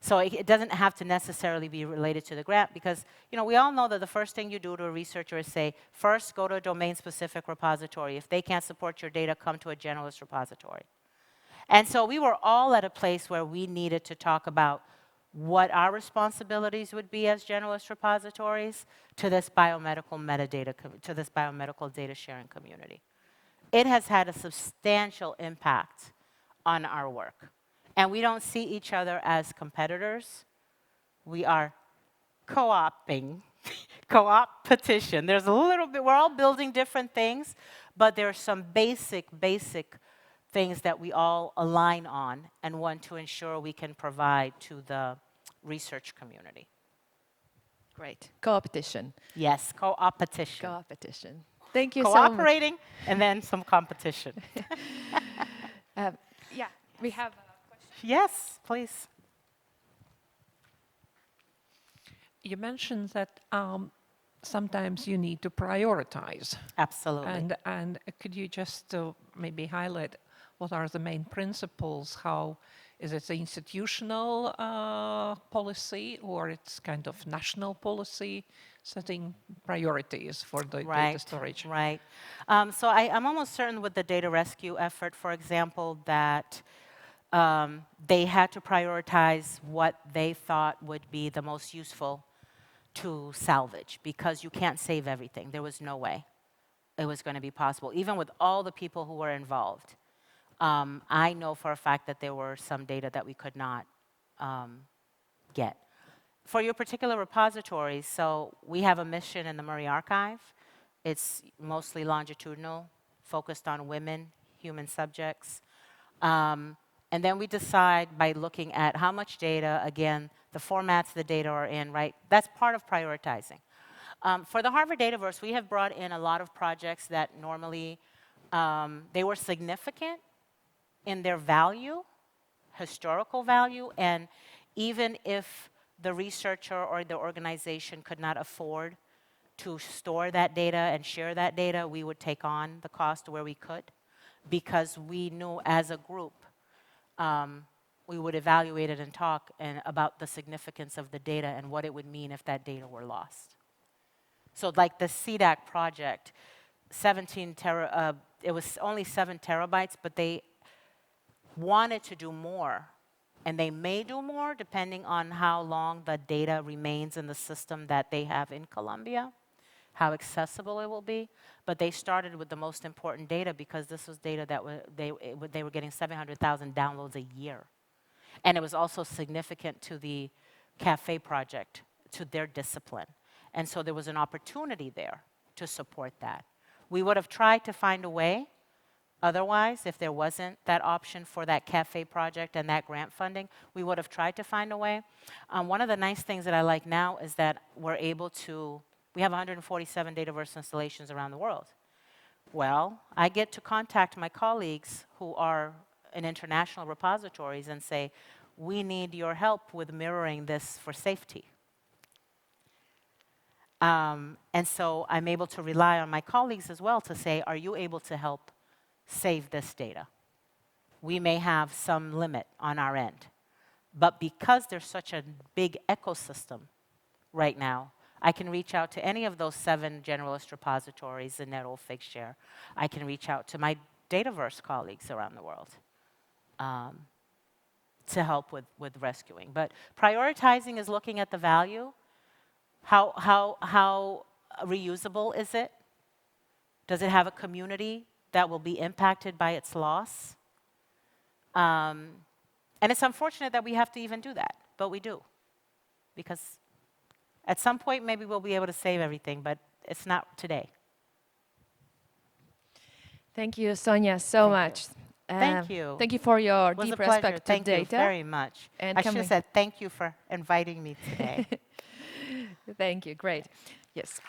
C: So it doesn't have to necessarily be related to the grant because, you know, we all know that the first thing you do to a researcher is say, first, go to a domain-specific repository. If they can't support your data, come to a generalist repository. And so we were all at a place where we needed to talk about what our responsibilities would be as generalist repositories to this biomedical metadata, to this biomedical data sharing community. It has had a substantial impact on our work. And we don't see each other as competitors. We are co-opting, co-opetition. There's a little bit, we're all building different things, but there are some basic things that we all align on and want to ensure we can provide to the research community.
A: Great. Competition.
C: Yes, co-opetition.
A: Competition. Thank you so much.
C: Cooperating and then some competition.
A: Yeah, we have a question.
C: Yes, please.
B: You mentioned that sometimes you need to prioritize.
C: Absolutely.
B: And could you just maybe highlight what are the main principles? How is it the institutional policy or it's kind of national policy setting priorities for the data storage?
C: Right. So I'm almost certain with the data rescue effort, for example, that they had to prioritize what they thought would be the most useful to salvage because you can't save everything. There was no way it was going to be possible, even with all the people who were involved. I know for a fact that there were some data that we could not get. For your particular repositories, so we have a mission in the Murray Archive. It's mostly longitudinal, focused on women, human subjects. And then we decide by looking at how much data, again, the formats the data are in, right? That's part of prioritizing. For the Harvard Dataverse, we have brought in a lot of projects that normally, they were significant in their value, historical value, and even if the researcher or the organization could not afford to store that data and share that data, we would take on the cost where we could because we knew as a group we would evaluate it and talk about the significance of the data and what it would mean if that data were lost. So like the CDAC project, it was only 7 terabytes, but they wanted to do more. And they may do more depending on how long the data remains in the system that they have in Colombia, how accessible it will be. But they started with the most important data because this was data that they were getting 700,000 downloads a year. And it was also significant to the CAFE project, to their discipline. And so there was an opportunity there to support that. We would have tried to find a way Otherwise, if there wasn't that option for that cafe project and that grant funding, we would have tried to find a way. One of the nice things that I like now is that we have 147 Dataverse installations around the world. Well, I get to contact my colleagues who are in international repositories and say, we need your help with mirroring this for safety. And so I'm able to rely on my colleagues as well to say, are you able to help save this data? We may have some limit on our end. But because there's such a big ecosystem right now, I can reach out to any of those 7 generalist repositories, the Nettle, Figshare. I can reach out to my Dataverse colleagues around the world to help with rescuing. But prioritizing is looking at the value. How reusable is it? Does it have a community that will be impacted by its loss? And it's unfortunate that we have to even do that, but we do. Because at some point, maybe we'll be able to save everything, but it's not today.
A: Thank you, Sonia, so much.
C: Thank you.
A: Thank you for your
C: It was
A: deep
C: a pleasure.
A: respect to
C: Thank
A: data.
C: you very much.
A: And
C: I should have
A: coming.
C: said thank you for inviting me today.
A: Thank you, great. Yes.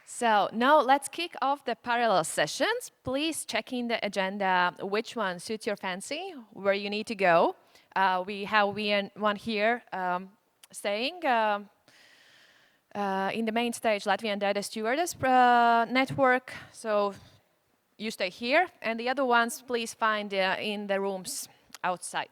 A: So now let's kick off the parallel sessions. Please check in the agenda which one suits your fancy, where you need to go. We have one here staying in the main stage, Latvian Data Stewardess Network. So you stay here, and the other ones please find in the rooms outside.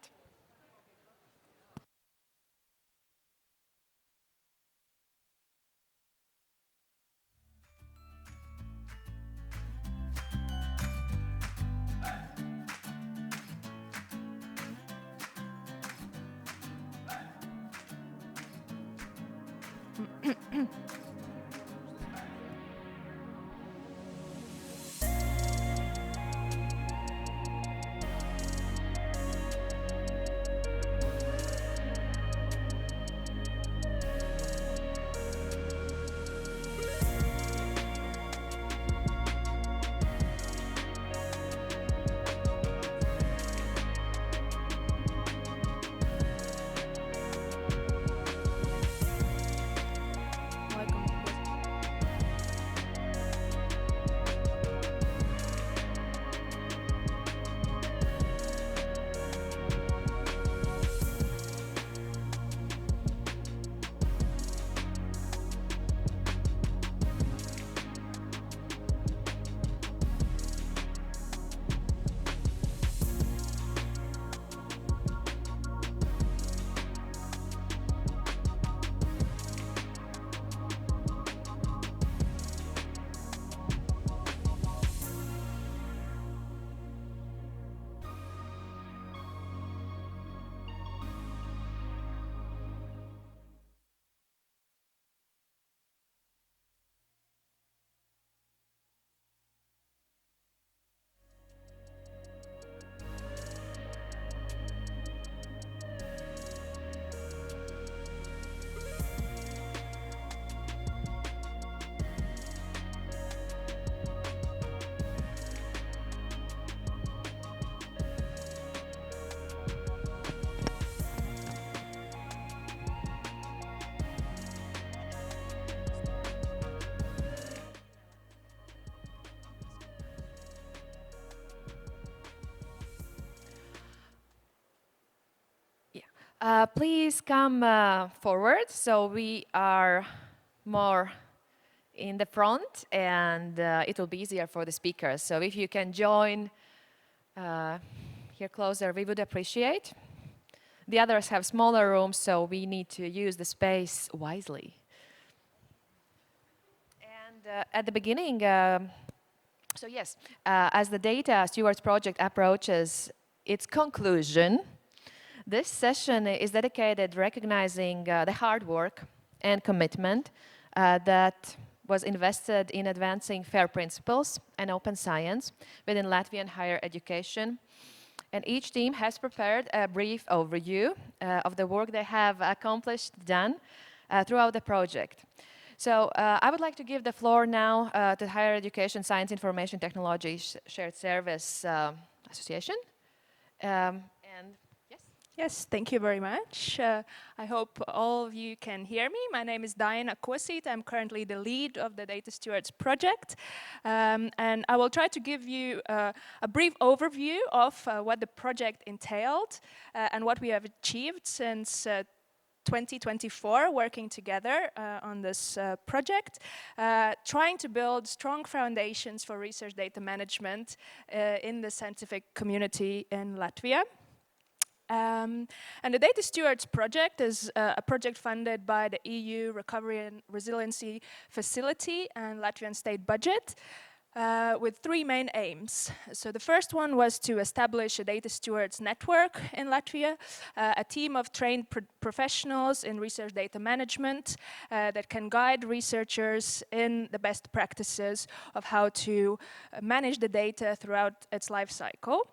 A: Please come forward so we are more in the front and it will be easier for the speakers. So if you can join here closer, we would appreciate. The others have smaller rooms, so we need to use the space wisely. And at the beginning, so yes, as the Data Stewards Project approaches its conclusion, this session is dedicated recognizing the hard work and commitment that was invested in advancing FAIR principles and open science within Latvian higher education. And each team has prepared a brief overview of the work they have accomplished, done throughout the project. So I would like to give the floor now to Higher Education Science Information Technology Shared Service Association. And yes.
D: Yes, thank you very much. I hope all of you can hear me. My name is Diana Kosit. I'm currently the lead of the Data Stewards project. And I will try to give you a brief overview of what the project entailed and what we have achieved since 2024, working together on this project, trying to build strong foundations for research data management in the scientific community in Latvia. And the Data Stewards project is a project funded by the EU Recovery and Resiliency Facility and Latvian state budget. With three main aims. So the first one was to establish a data stewards network in Latvia, a team of trained professionals in research data management that can guide researchers in the best practices of how to manage the data throughout its life cycle.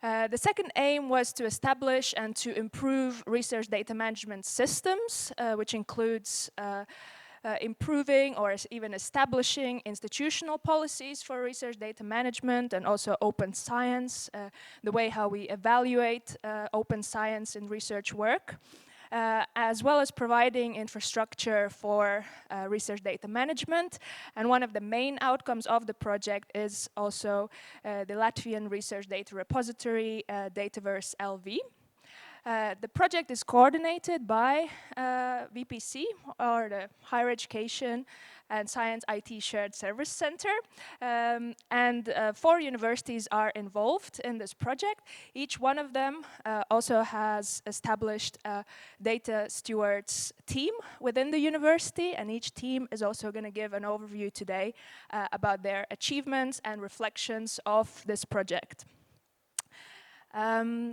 D: The second aim was to establish and to improve research data management systems, which includes improving or even establishing institutional policies for research data management and also open science, the way how we evaluate open science in research work. As well as providing infrastructure for research data management. And one of the main outcomes of the project is also the Latvian research data repository, Dataverse LV. The project is coordinated by VPC, or the Higher Education and Science IT Shared Service Center, and 4 universities are involved in this project. Each one of them also has established a data stewards team within the university, and each team is also going to give an overview today about their achievements and reflections of this project.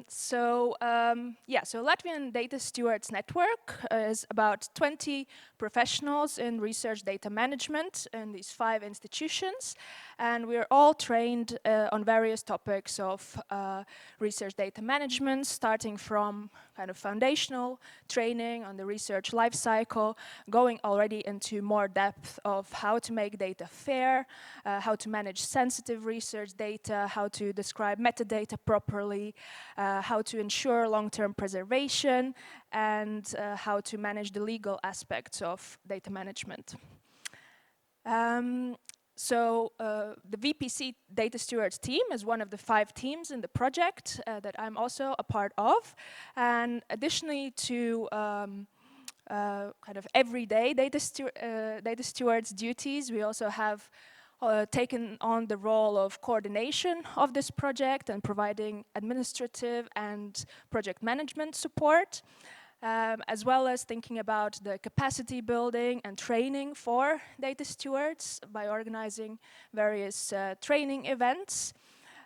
D: So Latvian Data Stewards Network is about 20 professionals in research data management in these 5 institutions, and we're all trained on various topics of research data management, starting from kind of foundational training on the research life cycle, going already into more depth of how to make data fair, how to manage sensitive research data, how to describe metadata properly, how to ensure long-term preservation, and how to manage the legal aspects of data management. The VPC Data Stewards team is one of the 5 teams in the project that I'm also a part of. And additionally to kind of everyday data stewards duties, we also have taken on the role of coordination of this project and providing administrative and project management support, as well as thinking about the capacity building and training for data stewards by organizing various training events.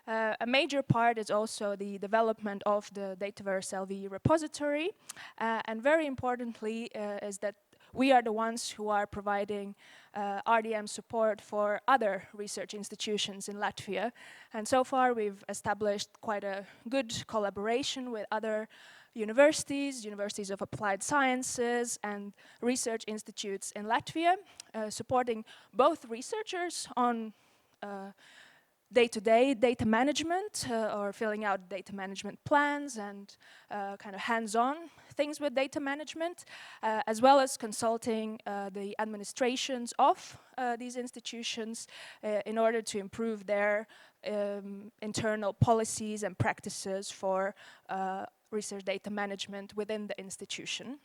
D: A major part is also the development of the Dataverse LV repository, and very importantly is that we are the ones who are providing RDM support for other research institutions in Latvia. And so far we've established quite a good collaboration with other universities, universities of applied sciences and research institutes in Latvia, supporting both researchers on day-to-day data management or filling out data management plans and kind of hands-on things with data management, as well as consulting the administrations of these institutions in order to improve their internal policies and practices for research data management within the institution.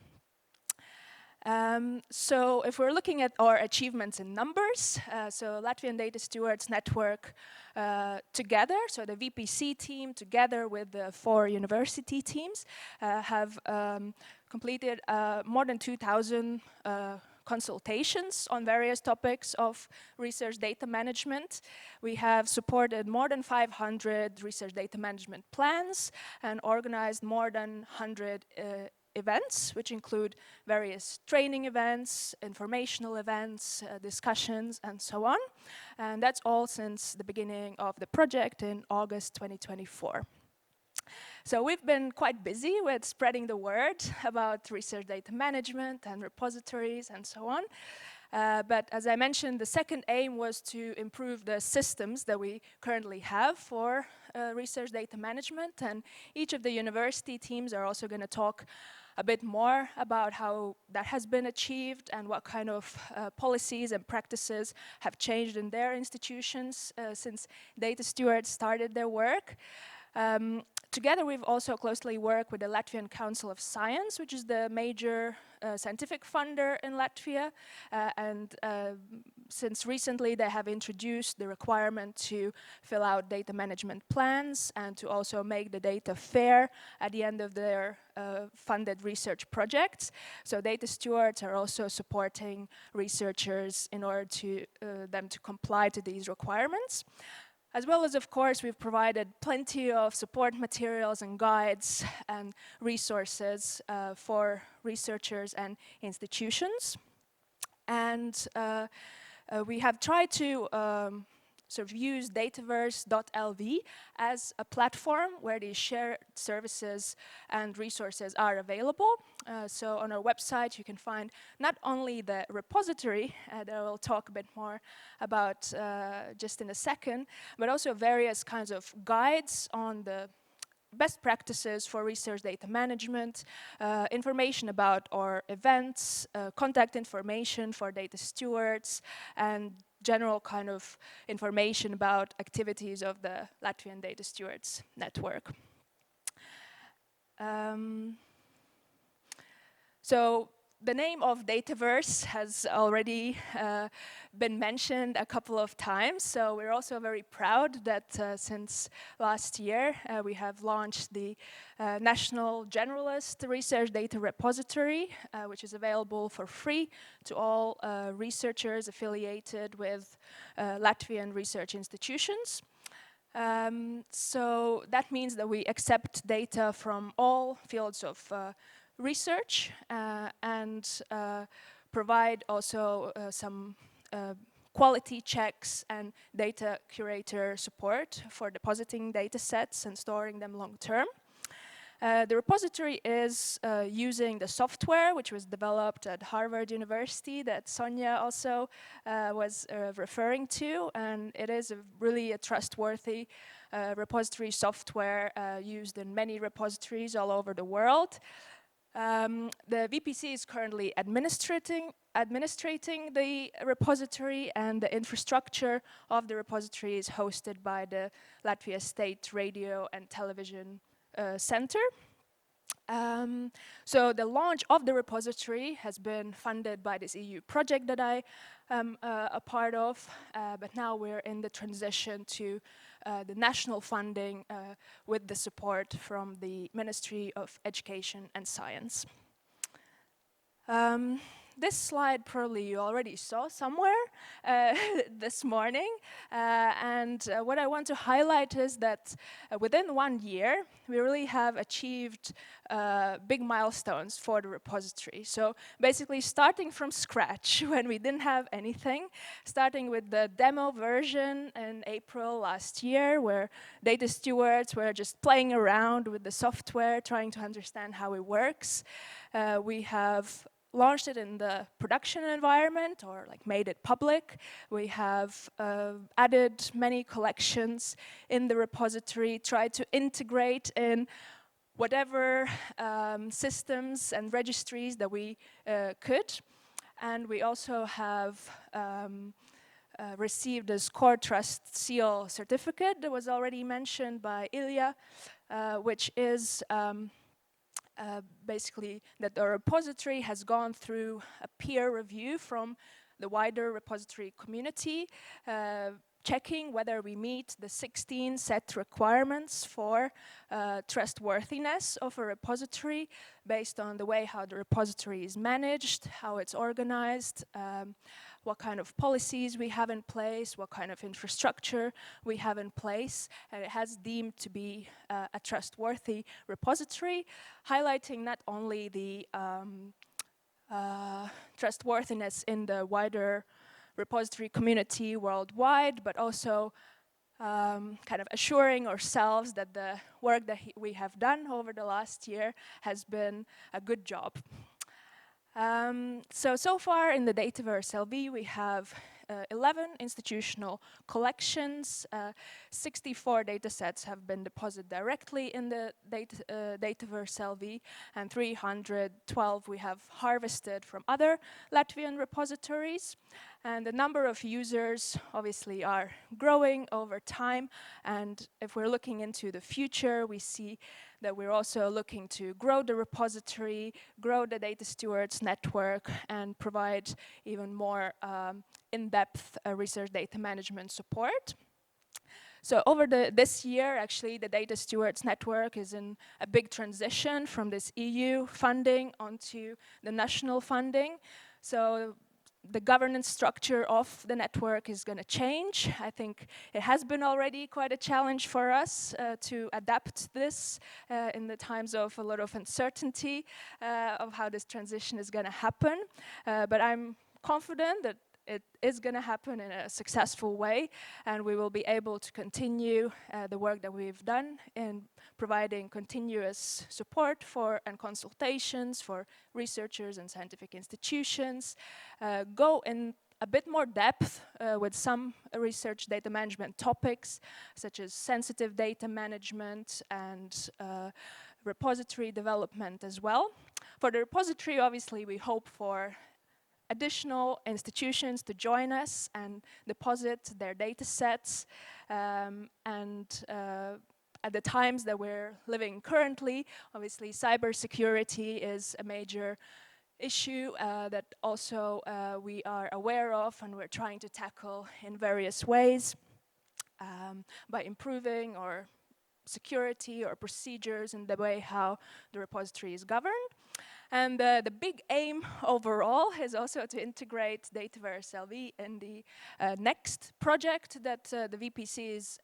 D: So if we're looking at our achievements in numbers, so Latvian Data Stewards Network together, so the VPC team together with the 4 university teams have completed more than 2,000 consultations on various topics of research data management. We have supported more than 500 research data management plans and organized more than 100 events, which include various training events, informational events, discussions, and so on. And that's all since the beginning of the project in August 2024. So we've been quite busy with spreading the word about research data management and repositories and so on. But as I mentioned, the second aim was to improve the systems that we currently have for research data management. And each of the university teams are also going to talk a bit more about how that has been achieved and what kind of policies and practices have changed in their institutions since data stewards started their work. Together, we've also closely worked with the Latvian Council of Science, which is the major scientific funder in Latvia. And since recently, they have introduced the requirement to fill out data management plans and to also make the data fair at the end of their funded research projects. So data stewards are also supporting researchers in order to them to comply to these requirements. As well as, of course, we've provided plenty of support materials and guides and resources for researchers and institutions. And we have tried to sort of use dataverse.lv as a platform where these shared services and resources are available. So on our website, you can find not only the repository that I will talk a bit more about just in a second, but also various kinds of guides on the best practices for research data management, information about our events, contact information for data stewards, and general kind of information about activities of the Latvian Data Stewards Network. So the name of Dataverse has already been mentioned a couple of times, so we're also very proud that since last year we have launched the National Generalist Research Data Repository, which is available for free to all researchers affiliated with Latvian research institutions. So that means that we accept data from all fields of research and provide also some quality checks and data curator support for depositing data sets and storing them long term. The repository is using the software which was developed at Harvard University that Sonia also was referring to, and it is really a trustworthy repository software used in many repositories all over the world. The VPC is currently administrating the repository, and the infrastructure of the repository is hosted by the Latvia State Radio and Television Center. So the launch of the repository has been funded by this EU project that I am a part of, but now we're in the transition to the national funding with the support from the Ministry of Education and Science. This slide probably you already saw somewhere this morning, and what I want to highlight is that within 1 year we really have achieved big milestones for the repository. So basically starting from scratch when we didn't have anything, starting with the demo version in April last year where data stewards were just playing around with the software, trying to understand how it works. We have launched it in the production environment or like made it public. We have added many collections in the repository, tried to integrate in whatever systems and registries that we could. And we also have received a Score Trust Seal certificate that was already mentioned by Ilya, which is basically that the repository has gone through a peer review from the wider repository community, checking whether we meet the 16 set requirements for trustworthiness of a repository based on the way how the repository is managed, how it's organized, what kind of policies we have in place, what kind of infrastructure we have in place, and it has deemed to be a trustworthy repository, highlighting not only the trustworthiness in the wider repository community worldwide, but also kind of assuring ourselves that the work that we have done over the last year has been a good job. So far in the Dataverse LV, we have 11 institutional collections. 64 datasets have been deposited directly in the Dataverse LV, and 312 we have harvested from other Latvian repositories. And the number of users obviously are growing over time. And if we're looking into the future, we see that we're also looking to grow the repository, grow the data stewards network, and provide even more in-depth research data management support. So over this year, actually, the Data Stewards Network is in a big transition from this EU funding onto the national funding. So the governance structure of the network is going to change. I think it has been already quite a challenge for us to adapt this in the times of a lot of uncertainty of how this transition is going to happen. But I'm confident that it is going to happen in a successful way, and we will be able to continue the work that we've done in providing continuous support for and consultations for researchers and scientific institutions, go in a bit more depth with some research data management topics, such as sensitive data management and repository development as well. For the repository, obviously, we hope for additional institutions to join us and deposit their data sets. At the times that we're living currently, obviously cybersecurity is a major issue that also we are aware of and we're trying to tackle in various ways by improving our security or procedures and the way how the repository is governed. And the big aim overall is also to integrate Dataverse LV in the next project that the VPC is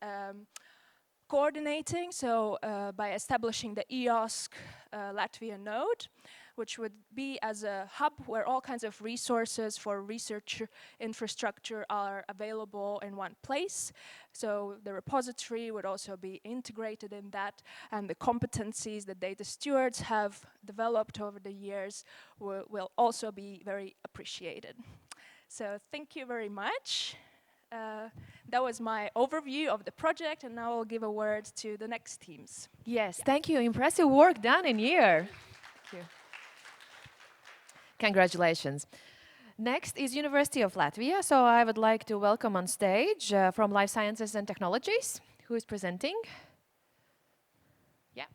D: coordinating, so by establishing the ieraksts Latvia node, which would be as a hub where all kinds of resources for research infrastructure are available in one place. So the repository would also be integrated in that, and the competencies that data stewards have developed over the years will also be very appreciated. So thank you very much. That was my overview of the project, and now I'll give a word to the next teams.
A: Yes, thank you. Impressive work done in year. Thank you. Congratulations. Next is University of Latvia. So I would like to welcome on stage from Life Sciences and Technologies, who is presenting. Yeah.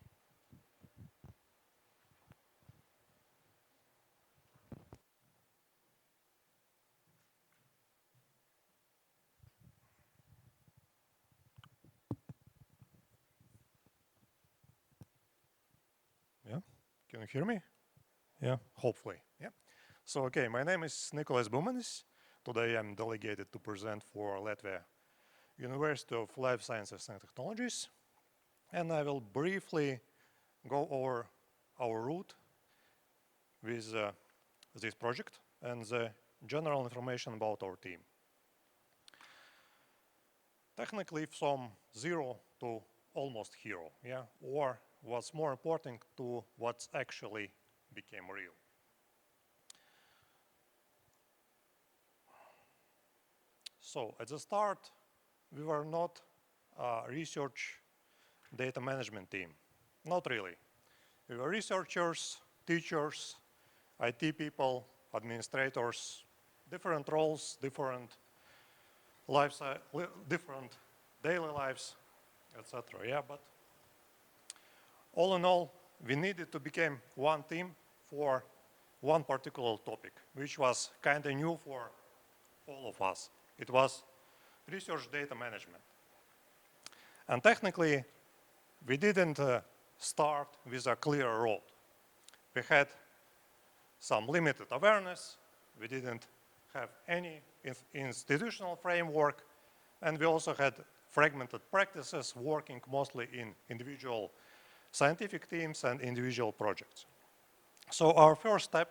E: Yeah, can you hear me? Yeah, hopefully. Yeah. So, okay, my name is Nicholas Bumanis. Today I'm delegated to present for Latvia University of Life Sciences and Technologies. And I will briefly go over our route with this project and the general information about our team. Technically from zero to almost hero, yeah, or what's more important to what's actually became real. So at the start, we were not a research data management team. Not really. We were researchers, teachers, IT people, administrators, different roles, different different daily lives, etc. Yeah, but all in all, we needed to become one team for one particular topic, which was kind of new for all of us. It was research data management. And technically, we didn't start with a clear road. We had some limited awareness. We didn't have any institutional framework. And we also had fragmented practices working mostly in individual scientific teams and individual projects. So our first step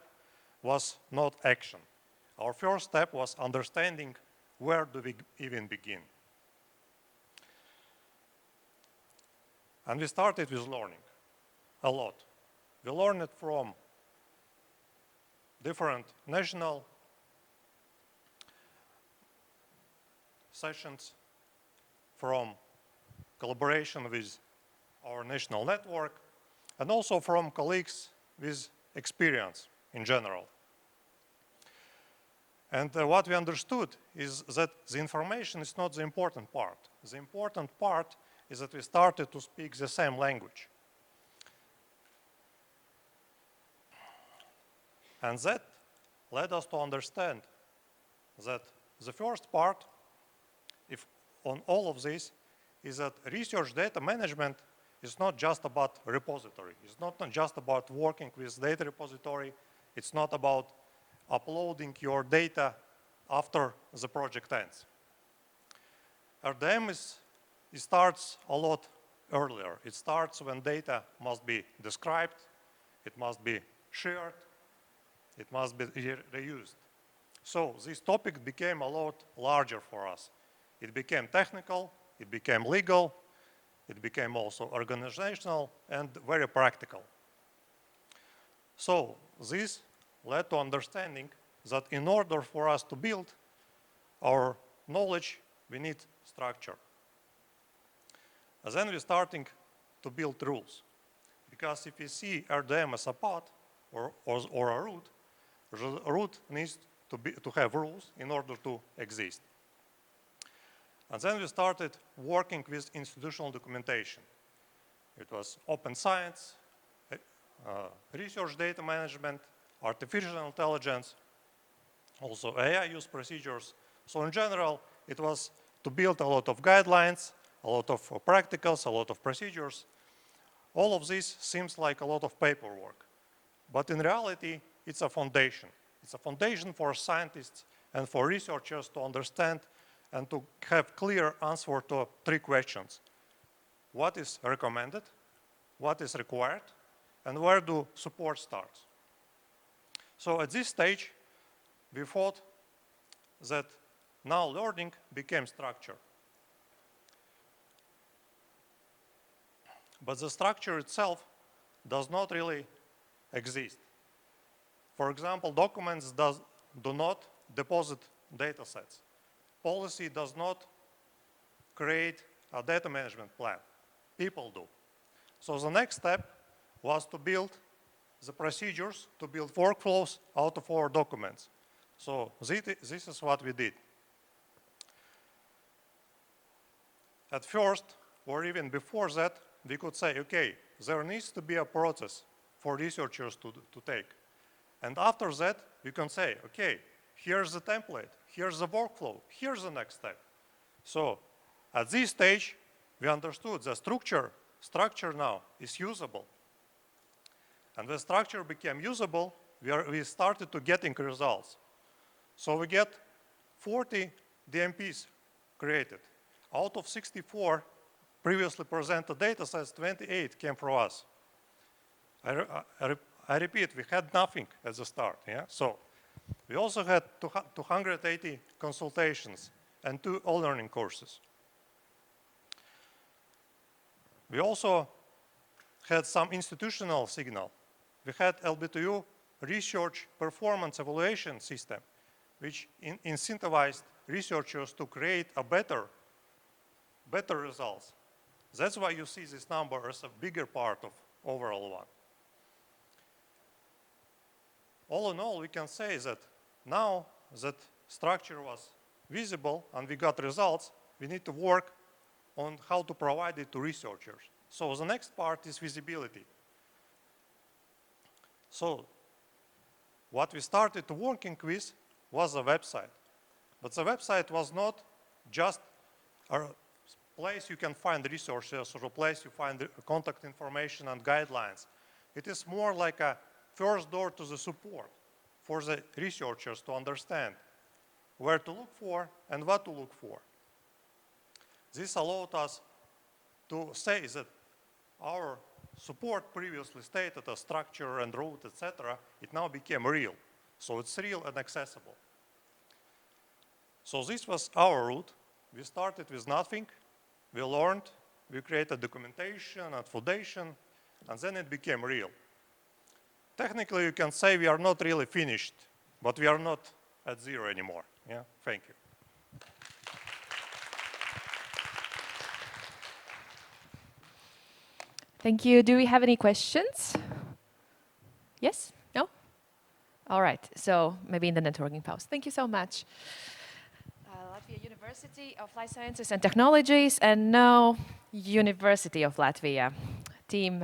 E: was not action. Our first step was understanding where do we even begin. And we started with learning a lot. We learned from different national sessions, from collaboration with our national network, and also from colleagues with experience in general. And what we understood is that the information is not the important part. The important part is that we started to speak the same language. And that led us to understand that the first part on all of this is that research data management is not just about repository. It's not just about working with data repository. It's not about uploading your data after the project ends. RDM it starts a lot earlier. It starts when data must be described, it must be shared, it must be reused. So this topic became a lot larger for us. It became technical, it became legal, it became also organizational and very practical. So this led to understanding that in order for us to build our knowledge, we need structure. And then we're starting to build rules. Because if you see RDM as a path or a route, the route needs to have rules in order to exist. And then we started working with institutional documentation. It was open science, research data management, artificial intelligence, also AI use procedures. So in general, it was to build a lot of guidelines, a lot of practicals, a lot of procedures. All of this seems like a lot of paperwork. But in reality, it's a foundation. It's a foundation for scientists and for researchers to understand and to have clear answer to 3 questions. What is recommended? What is required? And where do support starts? So at this stage, we thought that now learning became structure. But the structure itself does not really exist. For example, documents do not deposit data sets. Policy does not create a data management plan. People do. So the next step was to build the procedures, to build workflows out of our documents. So this is what we did. At first, or even before that, we could say, okay, there needs to be a process for researchers to take. And after that, we can say, okay, here's the template, here's the workflow, here's the next step. So at this stage, we understood the structure now is usable. And the structure became usable, we started to getting results. So we get 40 DMPs created. Out of 64 previously presented data sets, 28 came from us. I repeat, we had nothing at the start. Yeah? So we also had 280 consultations and 2 e-learning courses. We also had some institutional signal. We had LBTU research performance evaluation system, which incentivized researchers to create a better results. That's why you see this number as a bigger part of overall one. All in all, we can say that now that structure was visible and we got results, we need to work on how to provide it to researchers. So the next part is visibility. So what we started working with was a website. But the website was not just a place you can find resources or a place you find contact information and guidelines. It is more like a first door to the support for the researchers to understand where to look for and what to look for. This allowed us to say that our support previously stated as structure and route, etc., it now became real. So it's real and accessible. So this was our route. We started with nothing. We learned, we created documentation and foundation, and then it became real. technically you can say we are not really finished, but we are not at zero anymore. Yeah, thank you.
A: Thank you. Do we have any questions? Yes? No? All right. So maybe in the networking pause. Thank you so much. Latvia University of Life Sciences and Technologies, and now University of Latvia team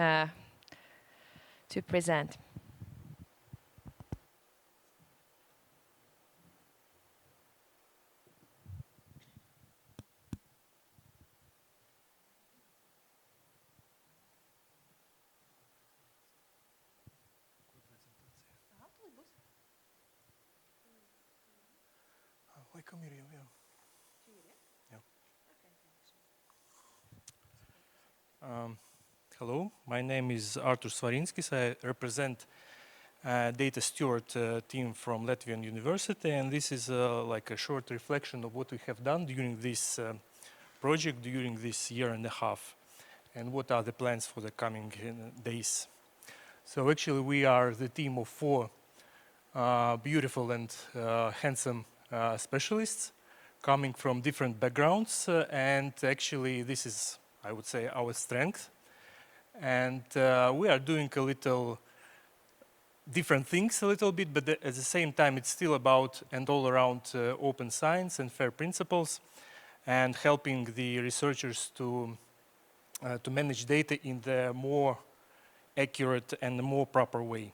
A: to present.
F: Hello, my name is Artur Svarinskis. I represent data steward team from Latvian University, and this is like a short reflection of what we have done during this project during this year and a half, and what are the plans for the coming days. So actually we are the team of 4 beautiful and handsome specialists coming from different backgrounds, and actually this is, I would say, our strength. And we are doing a little different things a little bit, but at the same time it's still about and all around open science and fair principles, and helping the researchers to manage data in the more accurate and more proper way.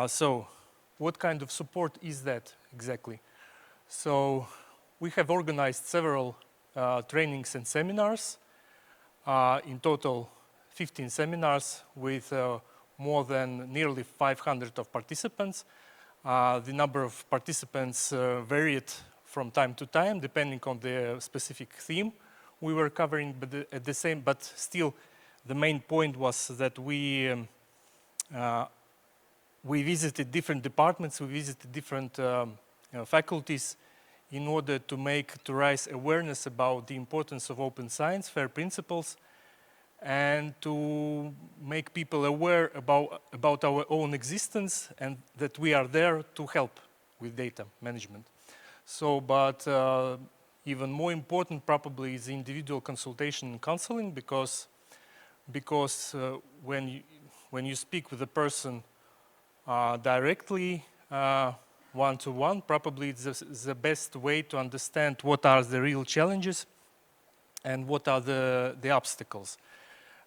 F: So what kind of support is that exactly? So we have organized several trainings and seminars, in total 15 seminars with more than nearly 500 of participants. The number of participants varied from time to time depending on the specific theme we were covering, but still the main point was that we visited different departments, we visited different faculties in order to raise awareness about the importance of open science, fair principles, and to make people aware about our own existence and that we are there to help with data management. So, but even more important probably is individual consultation and counseling, because when you speak with a person directly, one-to-one, probably it's the best way to understand what are the real challenges and what are the obstacles.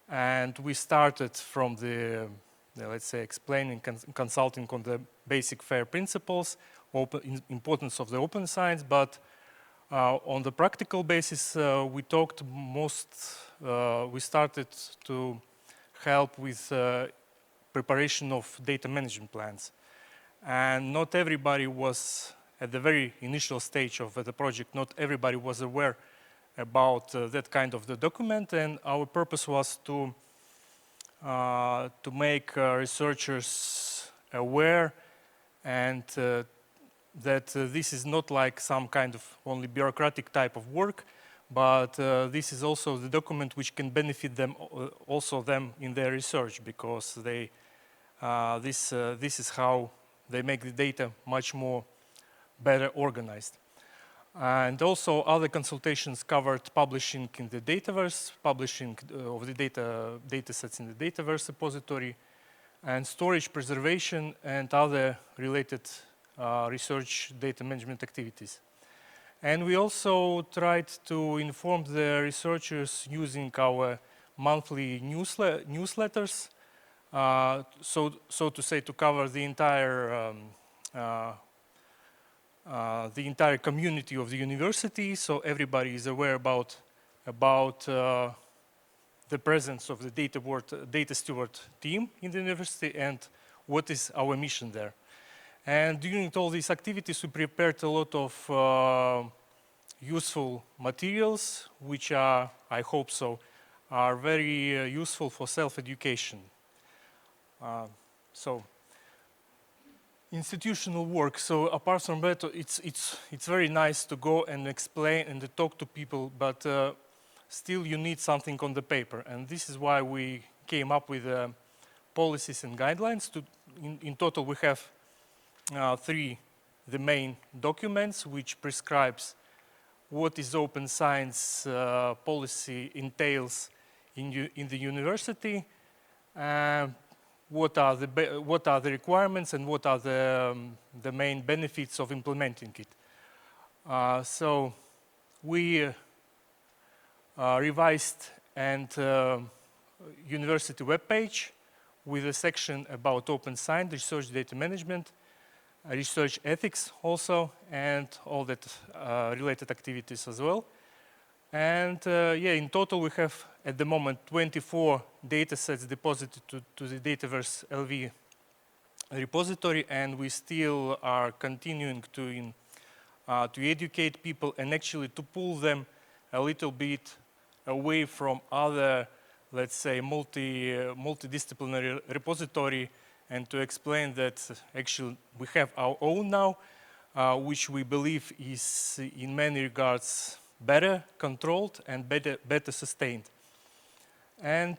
F: And we started from the, let's say, explaining, consulting on the basic FAIR principles, importance of the open science, but on the practical basis, we started to help with preparation of data management plans. And not everybody was, at the very initial stage of the project, not everybody was aware about that kind of the document, and our purpose was to make researchers aware and that this is not like some kind of only bureaucratic type of work, but this is also the document which can benefit them, also them in their research, because they this is how they make the data much more better organized. And also other consultations covered publishing in the Dataverse, publishing of the data sets in the Dataverse repository, and storage, preservation, and other related research data management activities. And we also tried to inform the researchers using our monthly newsletters, so to say, to cover the entire community of the university, so everybody is aware about the presence of the data steward team in the university and what is our mission there. And during all these activities, we prepared a lot of useful materials, which are, I hope so, are very useful for self-education. So, institutional work. So apart from that, it's very nice to go and explain and to talk to people, but still you need something on the paper, and this is why we came up with a policies and guidelines. In total, we have the main documents, which prescribes what is open science policy entails in the university, what are the requirements, and what are the main benefits of implementing it. So we revised and university webpage with a section about open science, research data management, research ethics also, and all that related activities as well. And yeah, in total we have at the moment 24 data sets deposited to the Dataverse LV repository, and we still are continuing to educate people and actually to pull them a little bit away from other, let's say, multidisciplinary repository, and to explain that actually we have our own now, which we believe is in many regards better controlled and better sustained. And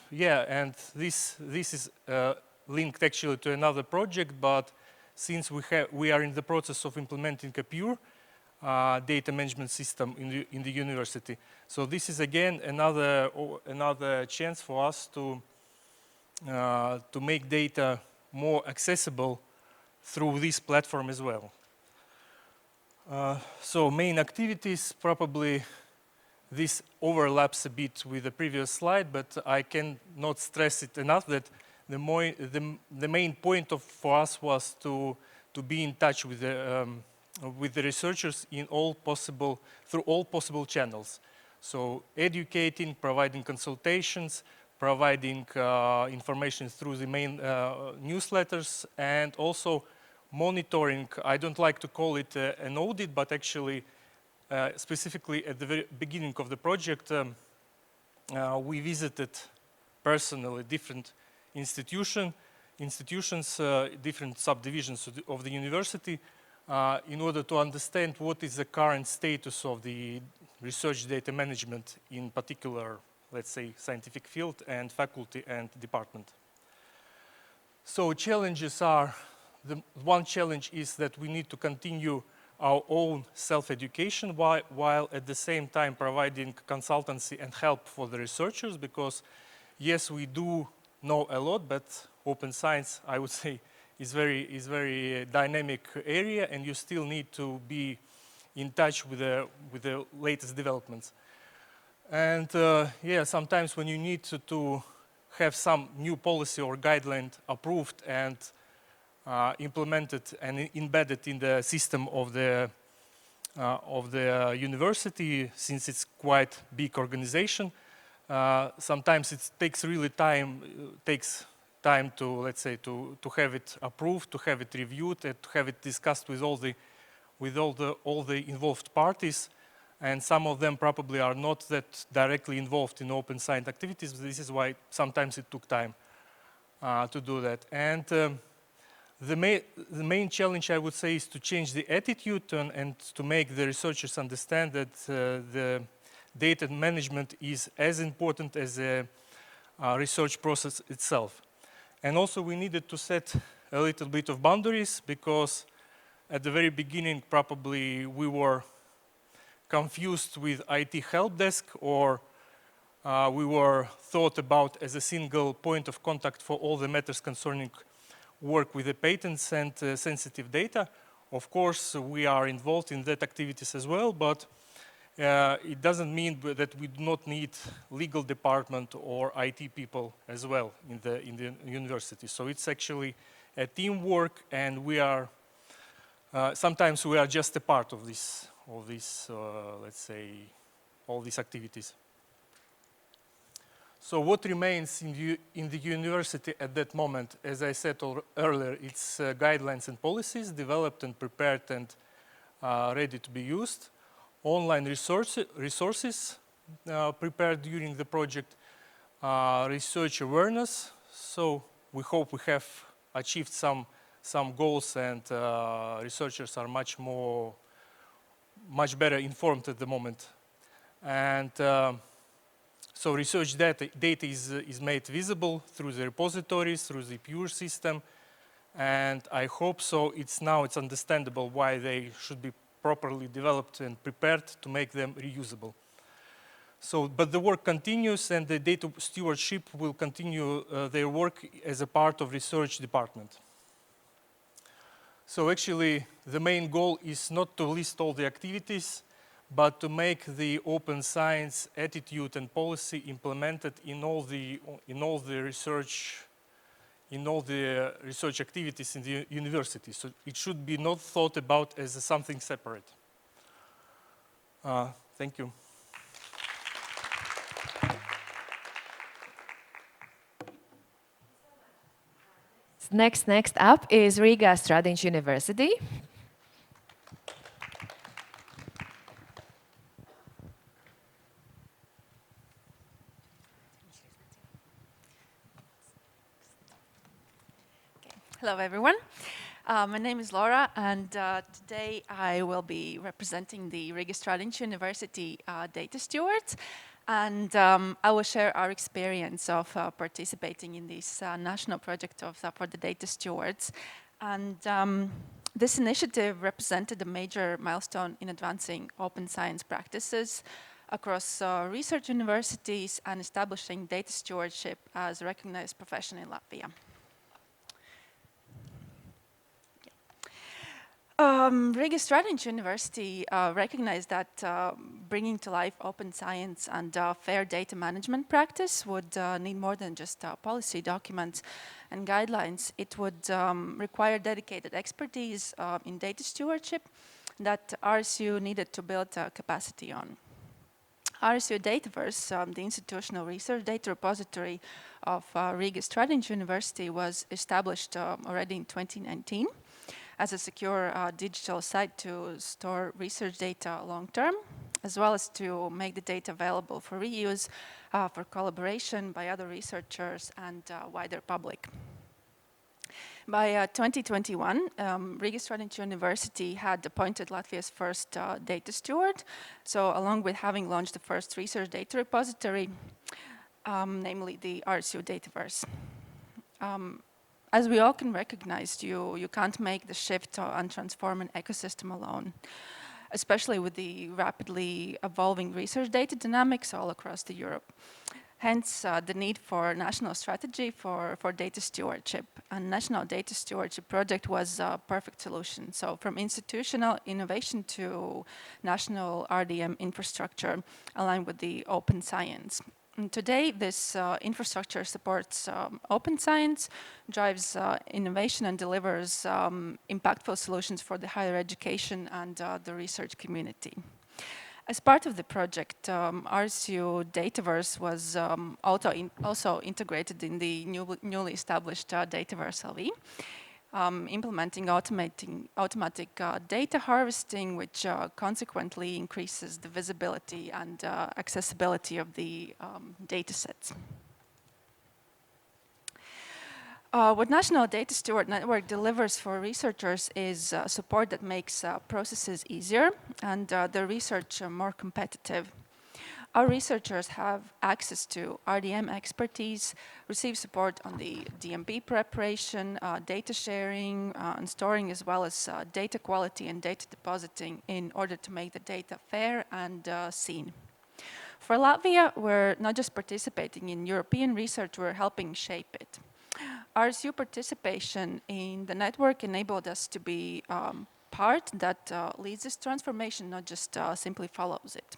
F: yeah, and this is linked actually to another project, but since we are in the process of implementing a pure data management system in the university, so this is again another chance for us to make data more accessible through this platform as well. So main activities, probably this overlaps a bit with the previous slide, but I cannot stress it enough that the main point for us was to be in touch with the researchers through all possible channels. So educating, providing consultations, providing information through the main newsletters, and also monitoring. I don't like to call it an audit, but actually specifically at the very beginning of the project, we visited personally different institutions, different subdivisions of the university in order to understand what is the current status of the research data management in particular, let's say, scientific field and faculty and department. So challenges are, one challenge is that we need to continue our own self-education while at the same time providing consultancy and help for the researchers, because yes, we do know a lot, but open science, I would say, is very dynamic area, and you still need to be in touch with the latest developments. And yeah, sometimes when you need to have some new policy or guideline approved and implemented and embedded in the system of the university, since it's quite big organization, sometimes it takes time to, let's say, to have it approved, to have it reviewed, and to have it discussed with all the involved parties. And some of them probably are not that directly involved in open science activities. This is why sometimes it took time to do that. And the main challenge, I would say, is to change the attitude and to make the researchers understand that the data management is as important as the research process itself. And also we needed to set a little bit of boundaries, because at the very beginning probably we were confused with IT help desk, or we were thought about as a single point of contact for all the matters concerning work with the patents and sensitive data. Of course, we are involved in that activities as well, but it doesn't mean that we do not need legal department or IT people as well in the university. So it's actually a teamwork, and we are sometimes we are just a part of this, let's say, all these activities. So what remains in the university at that moment, as I said earlier, it's guidelines and policies developed and prepared and ready to be used. Online resources prepared during the project, research awareness. So we hope we have achieved some goals, and researchers are much better informed at the moment. And So research data is made visible through the repositories, through the Pure system, and I hope so. It's understandable why they should be properly developed and prepared to make them reusable. So, but the work continues, and the data stewardship will continue their work as a part of research department. So actually, the main goal is not to list all the activities, but to make the open science attitude and policy implemented in all the research activities in the university. So it should be not thought about as something separate. Thank you.
A: Next up is Riga Stradiņš University.
G: Hello, everyone. My name is Laura, and today I will be representing the Riga Stradiņš University data stewards, and I will share our experience of participating in this national project for the data stewards. And this initiative represented a major milestone in advancing open science practices across research universities and establishing data stewardship as a recognized profession in Latvia. Riga Stradiņš University recognized that bringing to life open science and fair data management practice would need more than just policy documents and guidelines. It would require dedicated expertise in data stewardship that RSU needed to build capacity on. RSU Dataverse, the institutional research data repository of Riga Stradiņš University, was established already in 2019. As a secure digital site to store research data long-term, as well as to make the data available for reuse, for collaboration by other researchers and wider public. By 2021, Riga Stradiņš University had appointed Latvia's first data steward, so along with having launched the first research data repository, namely the RSU Dataverse. As we all can recognize, you can't make the shift and transform an ecosystem alone, especially with the rapidly evolving research data dynamics all across Europe. Hence, the need for national strategy for data stewardship. A national data stewardship project was a perfect solution. So from institutional innovation to national RDM infrastructure aligned with the open science. And today, this infrastructure supports open science, drives innovation, and delivers impactful solutions for the higher education and the research community. As part of the project, RSU Dataverse was also integrated in the newly established Dataverse LV, implementing automatic data harvesting, which consequently increases the visibility and accessibility of the data sets. What National Data Steward Network delivers for researchers is support that makes processes easier and the research more competitive. Our researchers have access to RDM expertise, receive support on the DMP preparation, data sharing and storing, as well as data quality and data depositing in order to make the data fair and seen. For Latvia, we're not just participating in European research, we're helping shape it. RSU participation in the network enabled us to be part that leads this transformation, not just simply follows it.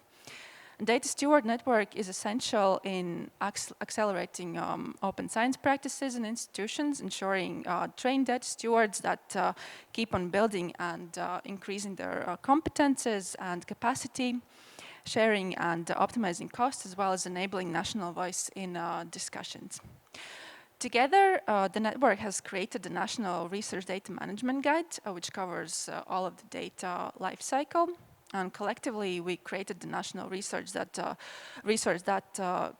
G: Data Steward Network is essential in accelerating open science practices in institutions, ensuring trained data stewards that keep on building and increasing their competences and capacity, sharing and optimizing costs, as well as enabling national voice in discussions. Together, the network has created the National Research Data Management Guide, which covers all of the data lifecycle. And collectively, we created the national research that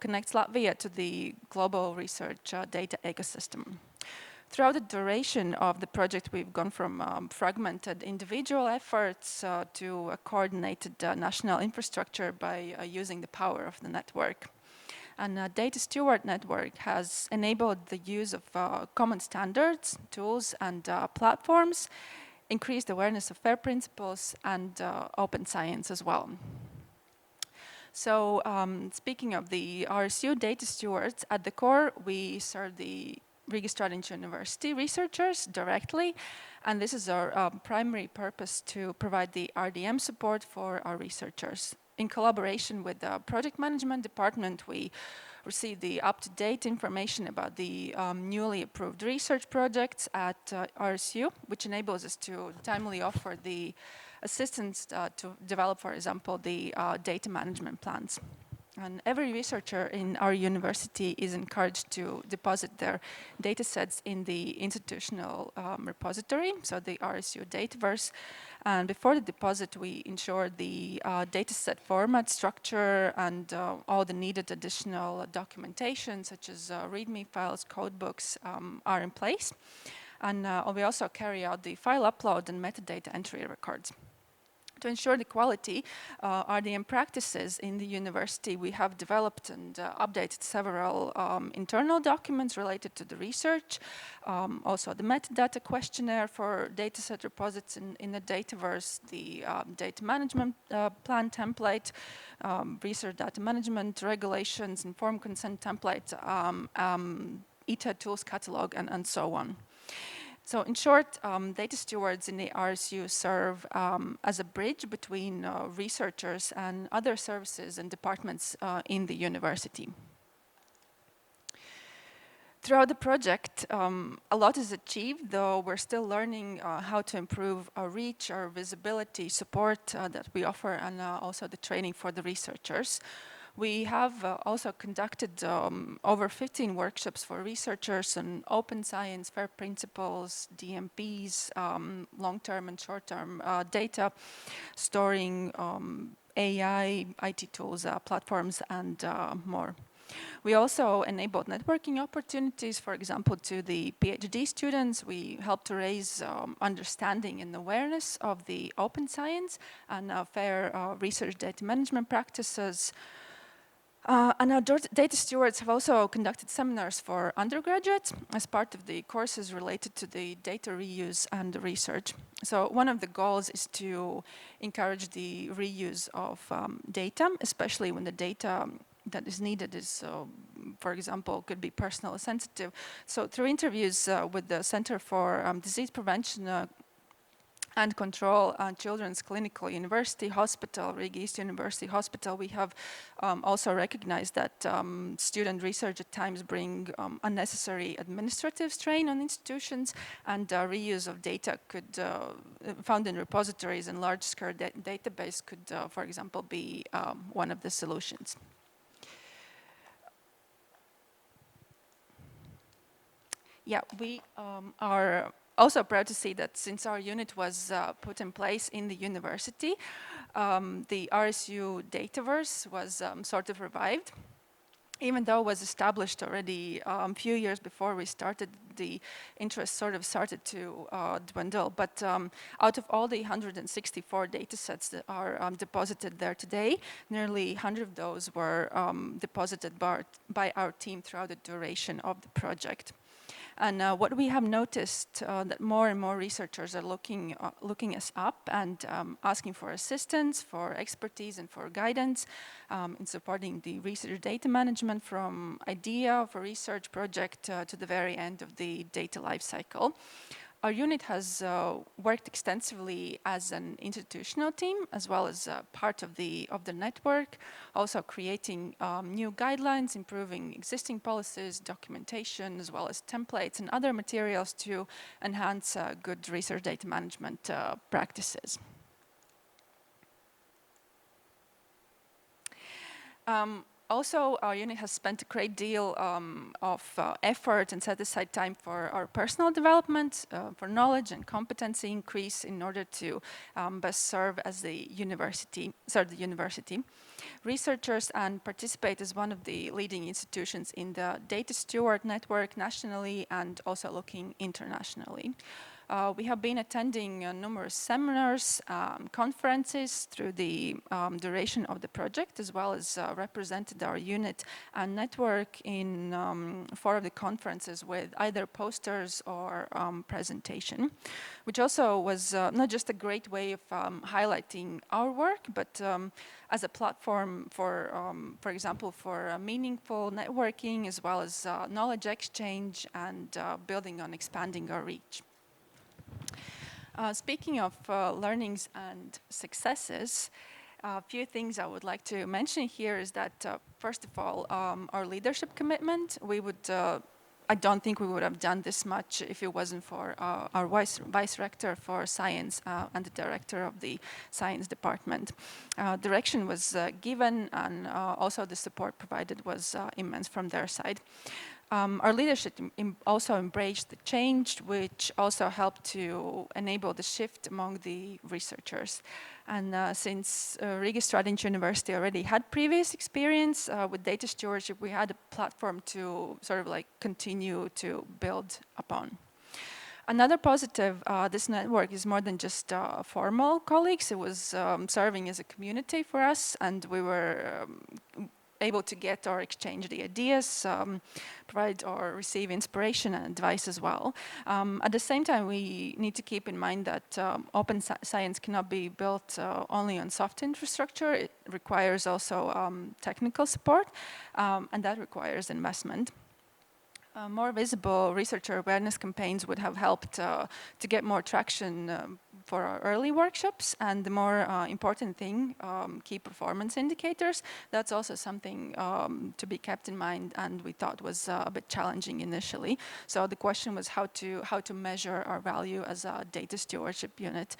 G: connects Latvia to the global research data ecosystem. Throughout the duration of the project, we've gone from fragmented individual efforts to a coordinated national infrastructure by using the power of the network. And Data Steward Network has enabled the use of common standards, tools, and platforms, increased awareness of FAIR principles, and open science as well. So speaking of the RSU data stewards, at the core, we serve the Riga Strategic University researchers directly, and this is our primary purpose, to provide the RDM support for our researchers. In collaboration with the project management department, we receive the up-to-date information about the newly approved research projects at RSU, which enables us to timely offer the assistance to develop, for example, the data management plans. And every researcher in our university is encouraged to deposit their data sets in the institutional repository, so the RSU Dataverse. And before the deposit, we ensure the dataset format, structure, and all the needed additional documentation, such as README files, codebooks, are in place. And we also carry out the file upload and metadata entry records. To ensure the quality RDM practices in the university, we have developed and updated several internal documents related to the research, also the metadata questionnaire for dataset reposits in the Dataverse, the data management plan template, research data management regulations, informed consent template, ETA tools catalog, and so on. So in short, data stewards in the RSU serve as a bridge between researchers and other services and departments in the university. Throughout the project, a lot is achieved, though we're still learning how to improve our reach, our visibility, support that we offer, and also the training for the researchers. We have also conducted over 15 workshops for researchers on open science, FAIR principles, DMPs, long-term and short-term data, storing, AI, IT tools, platforms, and more. We also enabled networking opportunities, for example, to the PhD students. We helped to raise understanding and awareness of the open science and FAIR research data management practices. And our data stewards have also conducted seminars for undergraduates as part of the courses related to the data reuse and research. So one of the goals is to encourage the reuse of data, especially when the data that is needed is, for example, could be personal sensitive. So through interviews with the Center for Disease Prevention and Control Children's Clinical University Hospital, Riga East University Hospital, we have also recognized that student research at times bring unnecessary administrative strain on institutions, and reuse of data could, found in repositories and large-scale database could, for example, be one of the solutions. Yeah, we are also proud to see that since our unit was put in place in the university, the RSU Dataverse was sort of revived. Even though it was established already a few years before we started, the interest sort of started to dwindle. But out of all the 164 datasets that are deposited there today, nearly 100 of those were deposited by our team throughout the duration of the project. And what we have noticed that more and more researchers are looking us up and asking for assistance, for expertise, and for guidance in supporting the research data management from idea of a research project to the very end of the data lifecycle. Our unit has worked extensively as an institutional team, as well as part of the network, also creating new guidelines, improving existing policies, documentation, as well as templates and other materials to enhance good research data management practices. Also, our unit has spent a great deal of effort and set aside time for our personal development, for knowledge and competency increase in order to best serve as the university. Researchers and participate as one of the leading institutions in the Data Steward Network nationally and also looking internationally. We have been attending numerous seminars, conferences through the duration of the project, as well as represented our unit and network in 4 of the conferences with either posters or presentation, which also was not just a great way of highlighting our work, but as a platform for example, for meaningful networking, as well as knowledge exchange and building on expanding our reach. Speaking of learnings and successes, a few things I would like to mention here is that, first of all, our leadership commitment. I don't think we would have done this much if it wasn't for our vice rector for science and the director of the science department. Direction was given, and also the support provided was immense from their side. Our leadership also embraced the change, which also helped to enable the shift among the researchers. And since Riga Strategic University already had previous experience with data stewardship, we had a platform to sort of like continue to build upon. Another positive, this network is more than just formal colleagues. It was serving as a community for us, and we were able to get or exchange the ideas, provide or receive inspiration and advice as well. At the same time, we need to keep in mind that open science cannot be built only on soft infrastructure. It requires also technical support, and that requires investment. More visible researcher awareness campaigns would have helped to get more traction for our early workshops, and the more important thing, key performance indicators. That's also something to be kept in mind, and we thought was a bit challenging initially. So the question was how to measure our value as a data stewardship unit.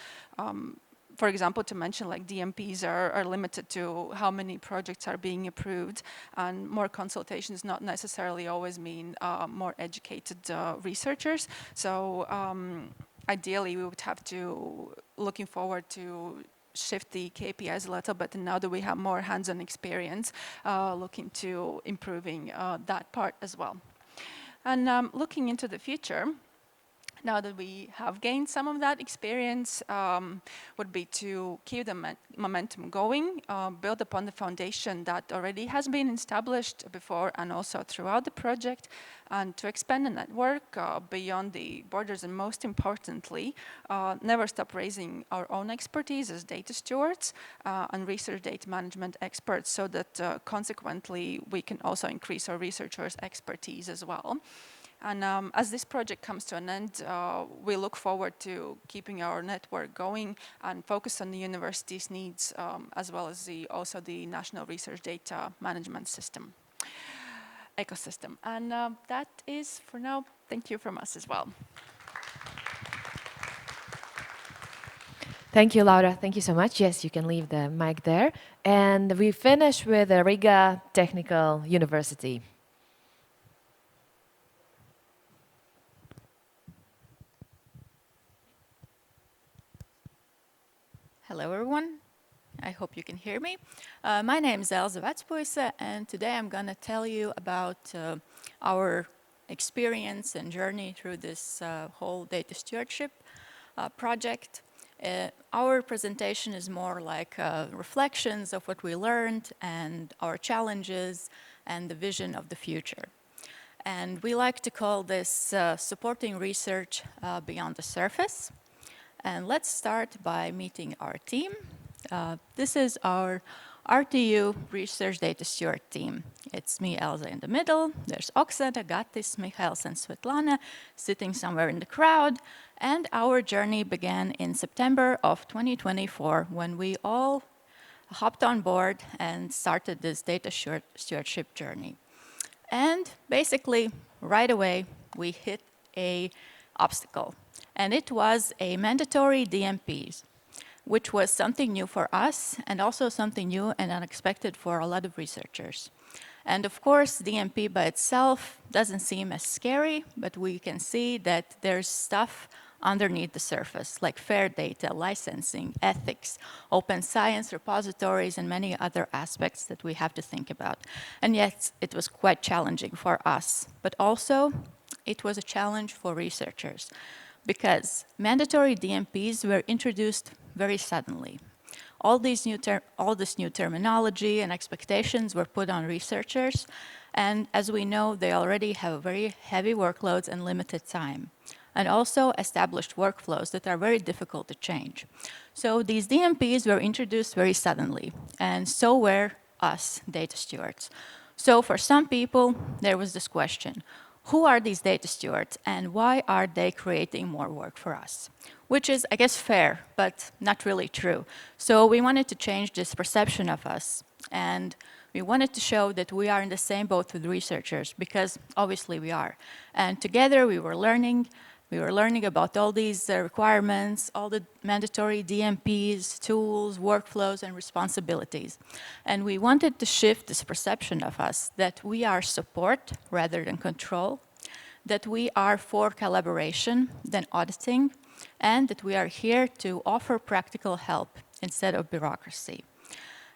G: For example, to mention like DMPs are limited to how many projects are being approved, and more consultations not necessarily always mean more educated researchers. So ideally, we would have to, looking forward to shift the KPIs a little bit, and now that we have more hands-on experience, looking to improving that part as well. And looking into the future, now that we have gained some of that experience, would be to keep the momentum going, build upon the foundation that already has been established before and also throughout the project, and to expand the network beyond the borders, and most importantly, never stop raising our own expertise as data stewards and research data management experts, so that consequently we can also increase our researchers' expertise as well. And as this project comes to an end, we look forward to keeping our network going and focus on the university's needs, as well as also the National Research Data Management System ecosystem. And that is for now. Thank you from us as well.
A: Thank you, Laura. Thank you so much. Yes, you can leave the mic there. And we finish with Riga Technical University.
H: Hello, everyone. I hope you can hear me. My name is Elza Vecpuise, and today I'm going to tell you about our experience and journey through this whole data stewardship project. Our presentation is more like reflections of what we learned and our challenges and the vision of the future. And we like to call this supporting research beyond the surface. And let's start by meeting our team. This is our RTU Research Data Steward team. It's me, Elza, in the middle. There's Oksana, Gatis, Michaels, and Svetlana sitting somewhere in the crowd. And our journey began in September of 2024, when we all hopped on board and started this data stewardship journey. And basically, right away, we hit an obstacle. And it was a mandatory DMPs, which was something new for us and also something new and unexpected for a lot of researchers. And of course, DMP by itself doesn't seem as scary, but we can see that there's stuff underneath the surface, like fair data, licensing, ethics, open science repositories, and many other aspects that we have to think about. And yet, it was quite challenging for us, but also it was a challenge for researchers. because mandatory DMPs were introduced very suddenly. All this new terminology and expectations were put on researchers, and as we know, they already have very heavy workloads and limited time, and also established workflows that are very difficult to change. So these DMPs were introduced very suddenly, and so were us, data stewards. So for some people, there was this question: who are these data stewards and why are they creating more work for us? Which is, I guess, fair, but not really true. So we wanted to change this perception of us, and we wanted to show that we are in the same boat with researchers, because obviously we are. And together we were learning about all these requirements, all the mandatory DMPs, tools, workflows, and responsibilities. And we wanted to shift this perception of us that we are support rather than control, that we are for collaboration than auditing, and that we are here to offer practical help instead of bureaucracy.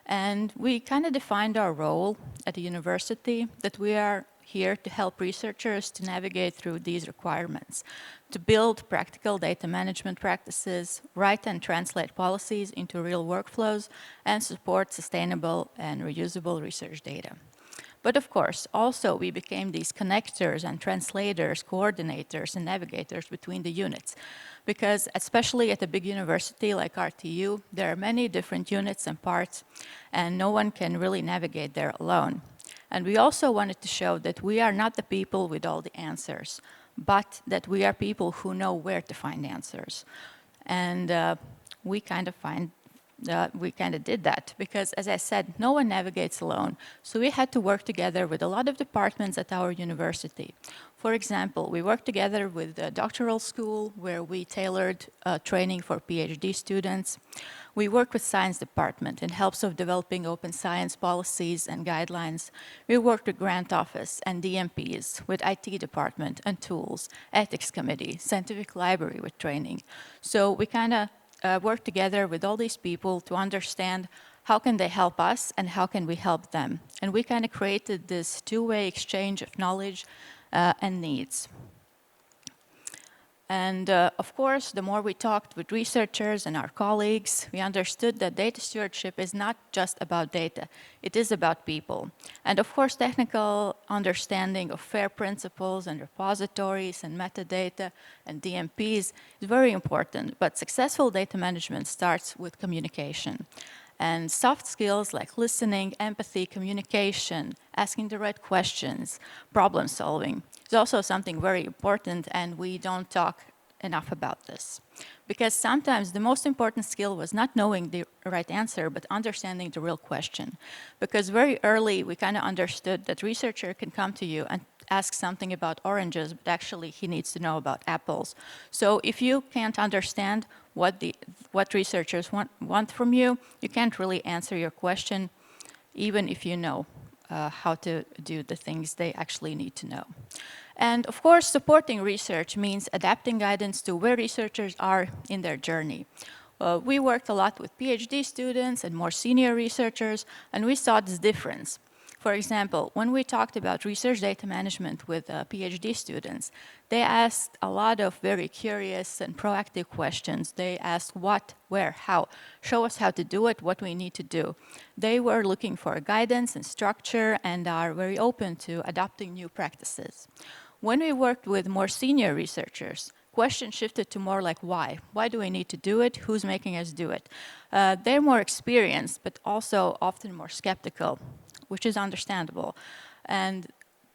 H: And we kind of defined our role at the university, that we are here to help researchers to navigate through these requirements, to build practical data management practices, write and translate policies into real workflows, and support sustainable and reusable research data. But of course, also we became these connectors and translators, coordinators and navigators between the units. Because especially at a big university like RTU, there are many different units and parts, and no one can really navigate there alone. And we also wanted to show that we are not the people with all the answers, but that we are people who know where to find answers. And we kind of did that because, as I said, no one navigates alone. So we had to work together with a lot of departments at our university. For example, we worked together with the doctoral school, where we tailored training for PhD students. We work with science department in helps of developing open science policies and guidelines. We work with grant office and DMPs, with IT department and tools, ethics committee, scientific library with training. So we kind of work together with all these people to understand how can they help us and how can we help them. And we kind of created this two-way exchange of knowledge and needs. And of course, the more we talked with researchers and our colleagues, we understood that data stewardship is not just about data, it is about people. And of course, technical understanding of FAIR principles and repositories and metadata and DMPs is very important, but successful data management starts with communication. And soft skills like listening, empathy, communication, asking the right questions, problem solving is also something very important, and we don't talk enough about this. Because sometimes the most important skill was not knowing the right answer, but understanding the real question. Because very early we kind of understood that researcher can come to you and ask something about oranges, but actually he needs to know about apples. So if you can't understand what researchers want from you, you can't really answer your question, even if you know how to do the things they actually need to know. And of course, supporting research means adapting guidance to where researchers are in their journey. We worked a lot with PhD students and more senior researchers, and we saw this difference. For example, when we talked about research data management with PhD students, they asked a lot of very curious and proactive questions. They asked what, where, how. Show us how to do it, what we need to do. They were looking for guidance and structure and are very open to adopting new practices. When we worked with more senior researchers, questions shifted to more like why. Why do we need to do it? Who's making us do it? They're more experienced, but also often more skeptical, which is understandable. And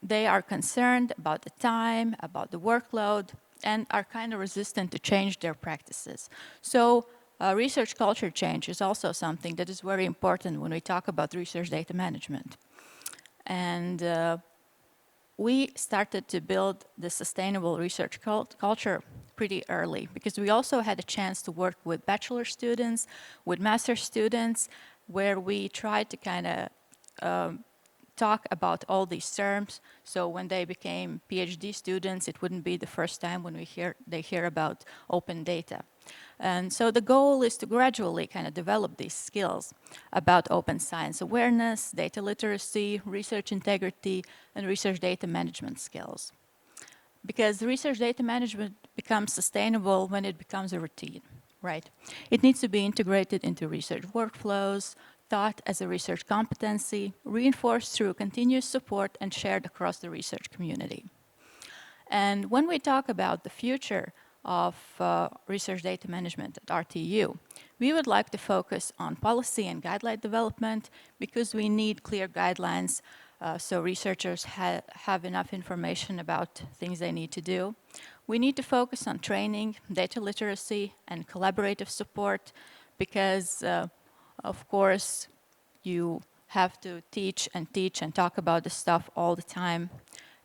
H: they are concerned about the time, about the workload, and are kind of resistant to change their practices. So research culture change is also something that is very important when we talk about research data management. And we started to build the sustainable research culture pretty early, because we also had a chance to work with bachelor students, with master students, where we tried to kind of talk about all these terms, so when they became PhD students, it wouldn't be the first time when they hear about open data. And so the goal is to gradually kind of develop these skills about open science awareness, data literacy, research integrity, and research data management skills. because research data management becomes sustainable when it becomes a routine, right? It needs to be integrated into research workflows, taught as a research competency, reinforced through continuous support, and shared across the research community. And when we talk about the future of research data management at RTU, we would like to focus on policy and guideline development because we need clear guidelines so researchers have enough information about things they need to do. We need to focus on training, data literacy, and collaborative support because, of course, you have to teach and talk about this stuff all the time.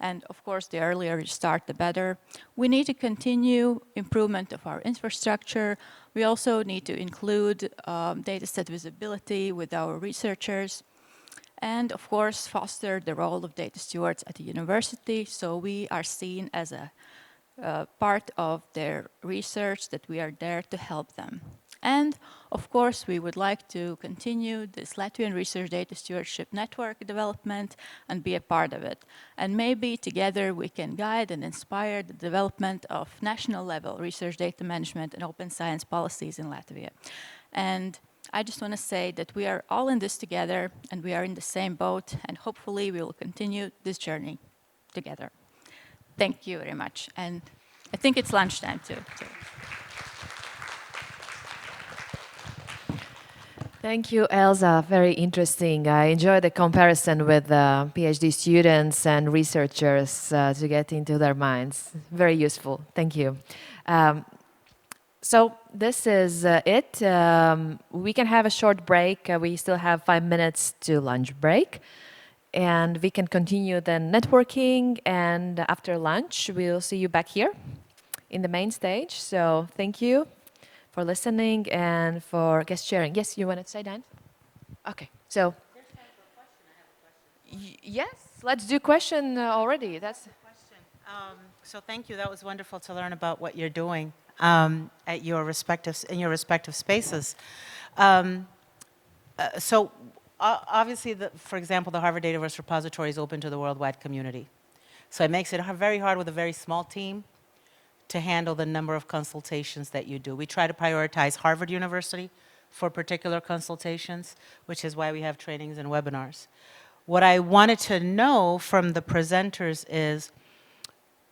H: And of course, the earlier you start, the better. We need to continue improvement of our infrastructure. We also need to include data set visibility with our researchers. And of course, foster the role of data stewards at the university, so we are seen as a part of their research, that we are there to help them. And of course, we would like to continue this Latvian Research Data Stewardship Network development and be a part of it. And maybe together we can guide and inspire the development of national level research data management and open science policies in Latvia. And I just want to say that we are all in this together and we are in the same boat, and hopefully we will continue this journey together. Thank you very much. And I think it's lunchtime too. So.
A: Thank you, Elsa. Very interesting. I enjoyed the comparison with PhD students and researchers to get into their minds. Very useful. Thank you. So this is it. We can have a short break. We still have 5 minutes to lunch break. And we can continue then networking. And after lunch, we'll see you back here in the main stage. So thank you for listening and for guest sharing. Yes, you wanted to say, Dan? Okay, so.
C: There's time for a question. I have a question.
A: Yes, let's do question already. That's
C: a question. So thank you. That was wonderful to learn about what you're doing at your in your respective spaces. So obviously, for example, the Harvard Dataverse repository is open to the worldwide community. So it makes it very hard with a very small team to handle the number of consultations that you do. We try to prioritize Harvard University for particular consultations, which is why we have trainings and webinars. What I wanted to know from the presenters is,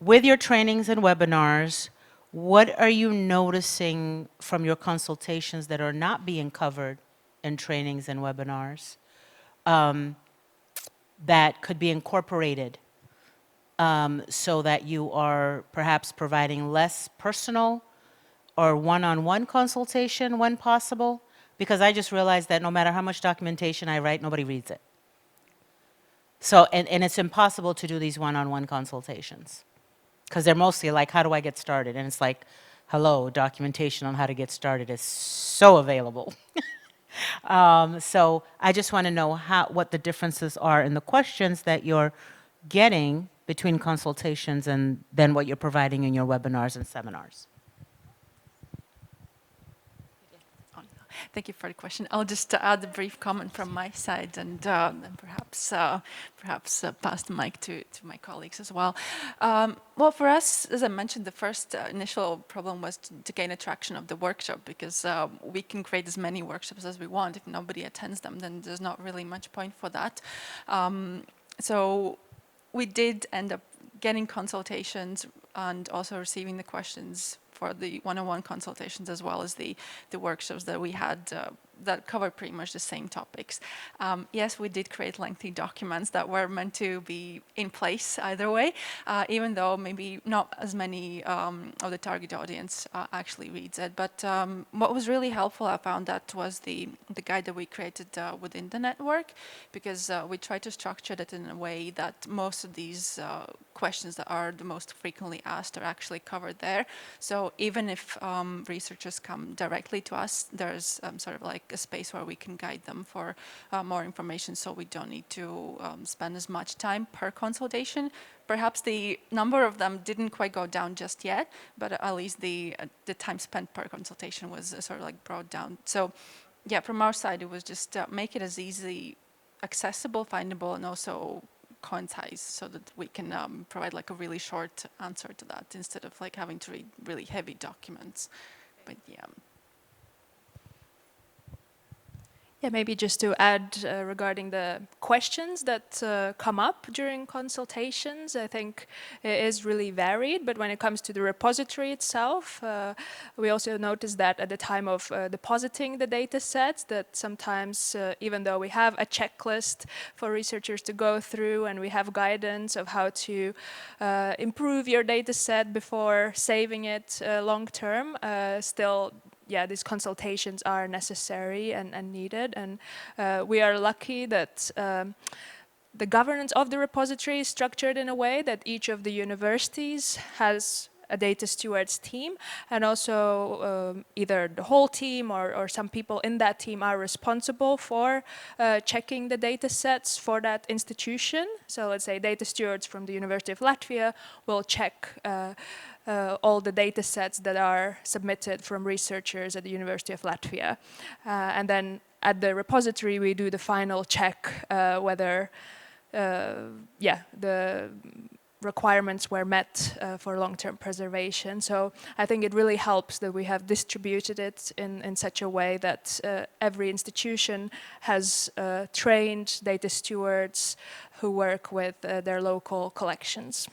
C: with your trainings and webinars, what are you noticing from your consultations that are not being covered in trainings and webinars that could be incorporated so that you are perhaps providing less personal or one-on-one consultation when possible? Because I just realized that no matter how much documentation I write, nobody reads it. So, and it's impossible to do these one-on-one consultations because they're mostly like, how do I get started? And it's like, hello, documentation on how to get started is so available. So I just want to know what the differences are in the questions that you're getting between consultations and then what you're providing in your webinars and seminars.
G: Thank you for the question. I'll just add a brief comment from my side and perhaps pass the mic to my colleagues as well. Well, for us, as I mentioned, the first initial problem was to gain attraction of the workshop, because we can create as many workshops as we want. If nobody attends them, then there's not really much point for that. So we did end up getting consultations and also receiving the questions for the one-on-one consultations, as well as the workshops that we had that cover pretty much the same topics. Yes, we did create lengthy documents that were meant to be in place either way, even though maybe not as many of the target audience actually reads it. But what was really helpful, I found, that was the guide that we created within the network, because we tried to structure it in a way that most of these questions that are the most frequently asked are actually covered there. So even if researchers come directly to us, there's sort of like a space where we can guide them for more information, so we don't need to spend as much time per consultation. Perhaps the number of them didn't quite go down just yet, but at least the time spent per consultation was sort of like brought down. So yeah, from our side, it was just make it as easily accessible, findable, and also concise so that we can provide like a really short answer to that instead of like having to read really heavy documents. But yeah.
D: Yeah, maybe just to add regarding the questions that come up during consultations, I think it is really varied, but when it comes to the repository itself, we also noticed that at the time of depositing the data sets, that sometimes, even though we have a checklist for researchers to go through and we have guidance of how to improve your data set before saving it long term, still yeah, these consultations are necessary and needed. And we are lucky that the governance of the repository is structured in a way that each of the universities has a data stewards team, and also either the whole team or some people in that team are responsible for checking the data sets for that institution. So let's say data stewards from the University of Latvia will check all the data sets that are submitted from researchers at the University of Latvia. And then at the repository, we do the final check whether the requirements were met for long-term preservation. So I think it really helps that we have distributed it in such a way that every institution has trained data stewards who work with their local collections.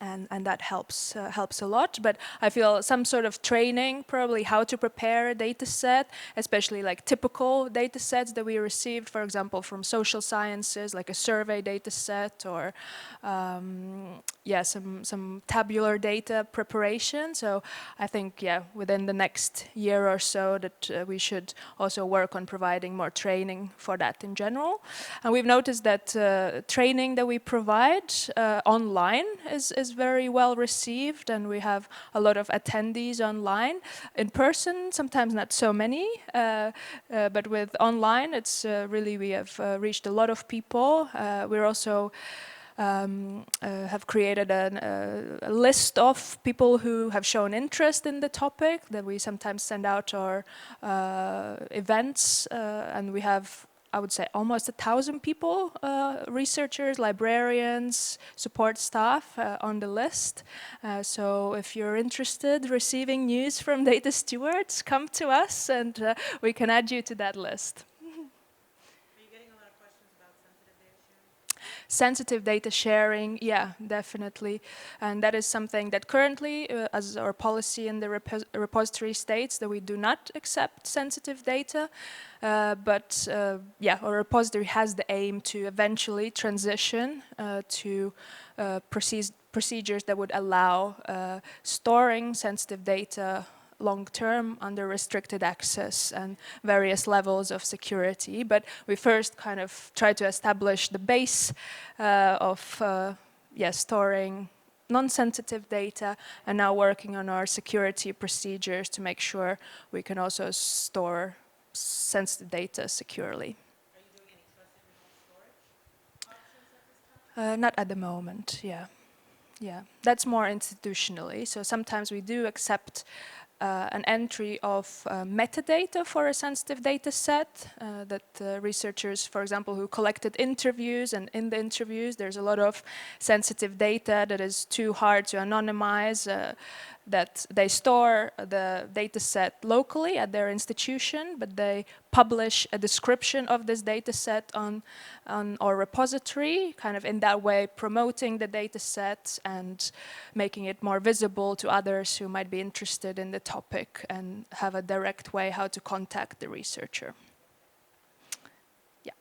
D: And that helps a lot. But I feel some sort of training, probably how to prepare a data set, especially like typical data sets that we received, for example, from social sciences, like a survey data set, or some tabular data preparation. So I think within the next year or so that we should also work on providing more training for that in general. And we've noticed that training that we provide online is very well received, and we have a lot of attendees online. In person, sometimes not so many, but with online, it's really, we have reached a lot of people. We're also have created a list of people who have shown interest in the topic that we sometimes send out our events, and we have, I would say, almost 1,000 people, researchers, librarians, support staff on the list. So if you're interested receiving news from data stewards, come to us and we can add you to that list.
C: Are you getting a lot of questions about sensitive data sharing?
D: Sensitive data sharing, yeah, definitely. And that is something that currently, as our policy in the repository states, that we do not accept sensitive data. But our repository has the aim to eventually transition to procedures that would allow storing sensitive data long-term under restricted access and various levels of security. But we first kind of try to establish the base of storing non-sensitive data, and now working on our security procedures to make sure we can also store sensitive data securely.
C: Are you doing any trusted remote storage options at this time?
D: Not at the moment, yeah. Yeah, that's more institutionally. So sometimes we do accept an entry of metadata for a sensitive data set that researchers, for example, who collected interviews, and in the interviews there's a lot of sensitive data that is too hard to anonymize, that they store the data set locally at their institution, but they publish a description of this data set on our repository, kind of in that way promoting the data set and making it more visible to others who might be interested in the topic and have a direct way how to contact the researcher. Yeah.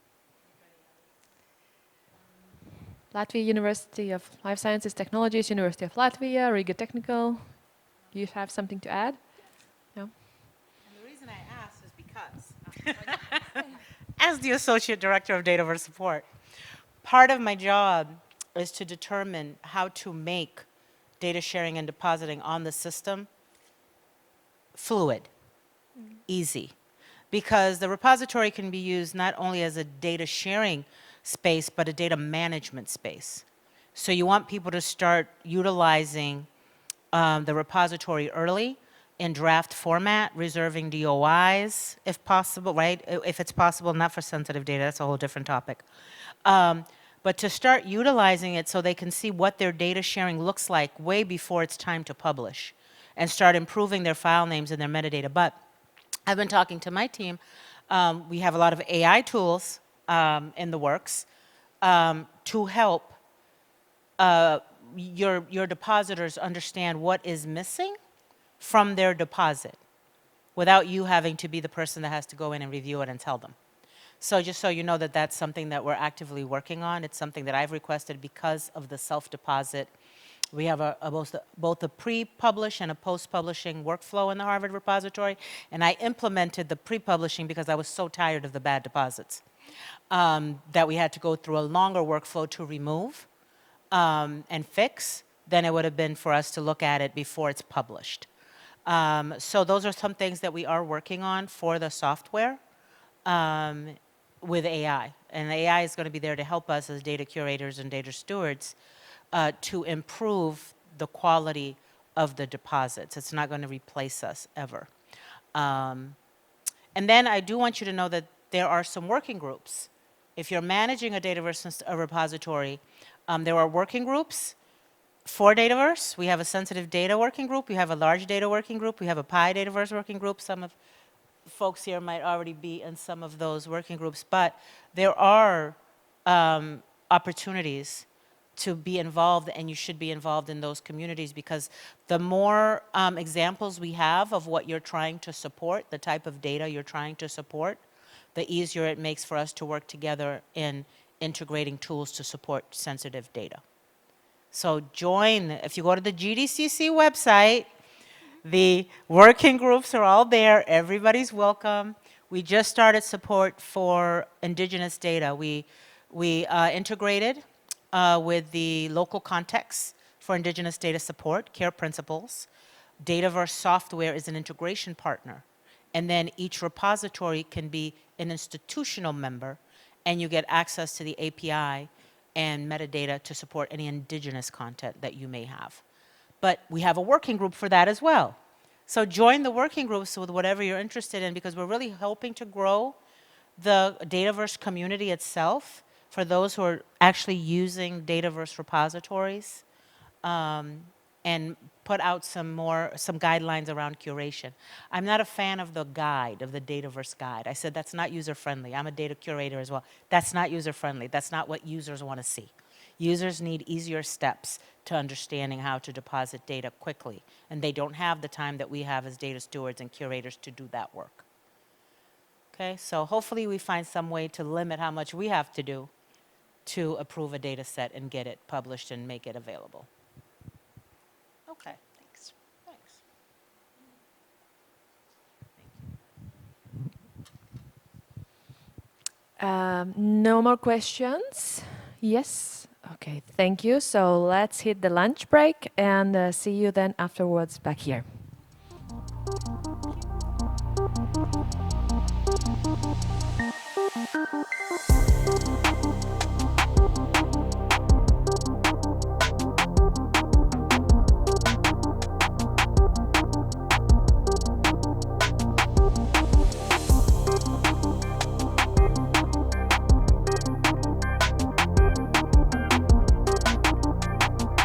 A: Latvia University of Life Sciences Technologies, University of Latvia, Riga Technical. Do you have something to add? No?
C: And the reason I asked is because, as the Associate Director of Dataverse Support, part of my job is to determine how to make data sharing and depositing on the system fluid, easy. Because the repository can be used not only as a data sharing space, but a data management space. So you want people to start utilizing the repository early in draft format, reserving DOIs if possible, right? If it's possible, not for sensitive data, that's a whole different topic. But but to start utilizing it so they can see what their data sharing looks like way before it's time to publish and start improving their file names and their metadata. But I've been talking to my team. We have a lot of AI tools in the works to help your depositors understand what is missing from their deposit without you having to be the person that has to go in and review it and tell them. So just so you know that that's something that we're actively working on. It's something that I've requested because of the self-deposit. We have both a pre-publish and a post-publishing workflow in the Harvard repository, and I implemented the pre-publishing because I was so tired of the bad deposits that we had to go through a longer workflow to remove and fix than it would have been for us to look at it before it's published. So those are some things that we are working on for the software with AI. And AI is going to be there to help us as data curators and data stewards to improve the quality of the deposits. It's not going to replace us ever. And then I do want you to know that there are some working groups. If you're managing a Dataverse repository, there are working groups for Dataverse. We have a sensitive data working group. We have a large data working group. We have a Pi Dataverse working group. Some of folks here might already be in some of those working groups. But there are opportunities to be involved, and you should be involved in those communities, because the more examples we have of what you're trying to support, the type of data you're trying to support, the easier it makes for us to work together in integrating tools to support sensitive data. So join, if you go to the GDCC website, the working groups are all there. Everybody's welcome. We just started support for indigenous data. We integrated with the local context for indigenous data support, CARE principles. Dataverse software is an integration partner. And then each repository can be an institutional member, and you get access to the API and metadata to support any indigenous content that you may have. But we have a working group for that as well. So join the working groups with whatever you're interested in, because we're really helping to grow the Dataverse community itself for those who are actually using Dataverse repositories, and put out some guidelines around curation. I'm not a fan of the guide, of the Dataverse guide. I said that's not user-friendly. I'm a data curator as well. That's not user-friendly. That's not what users want to see. Users need easier steps to understanding how to deposit data quickly, and they don't have the time that we have as data stewards and curators to do that work. Okay, so hopefully we find some way to limit how much we have to do to approve a data set and get it published and make it available. Okay, thanks. Thanks.
A: No more questions? Yes? Okay, thank you. So let's hit the lunch break and see you then afterwards back here.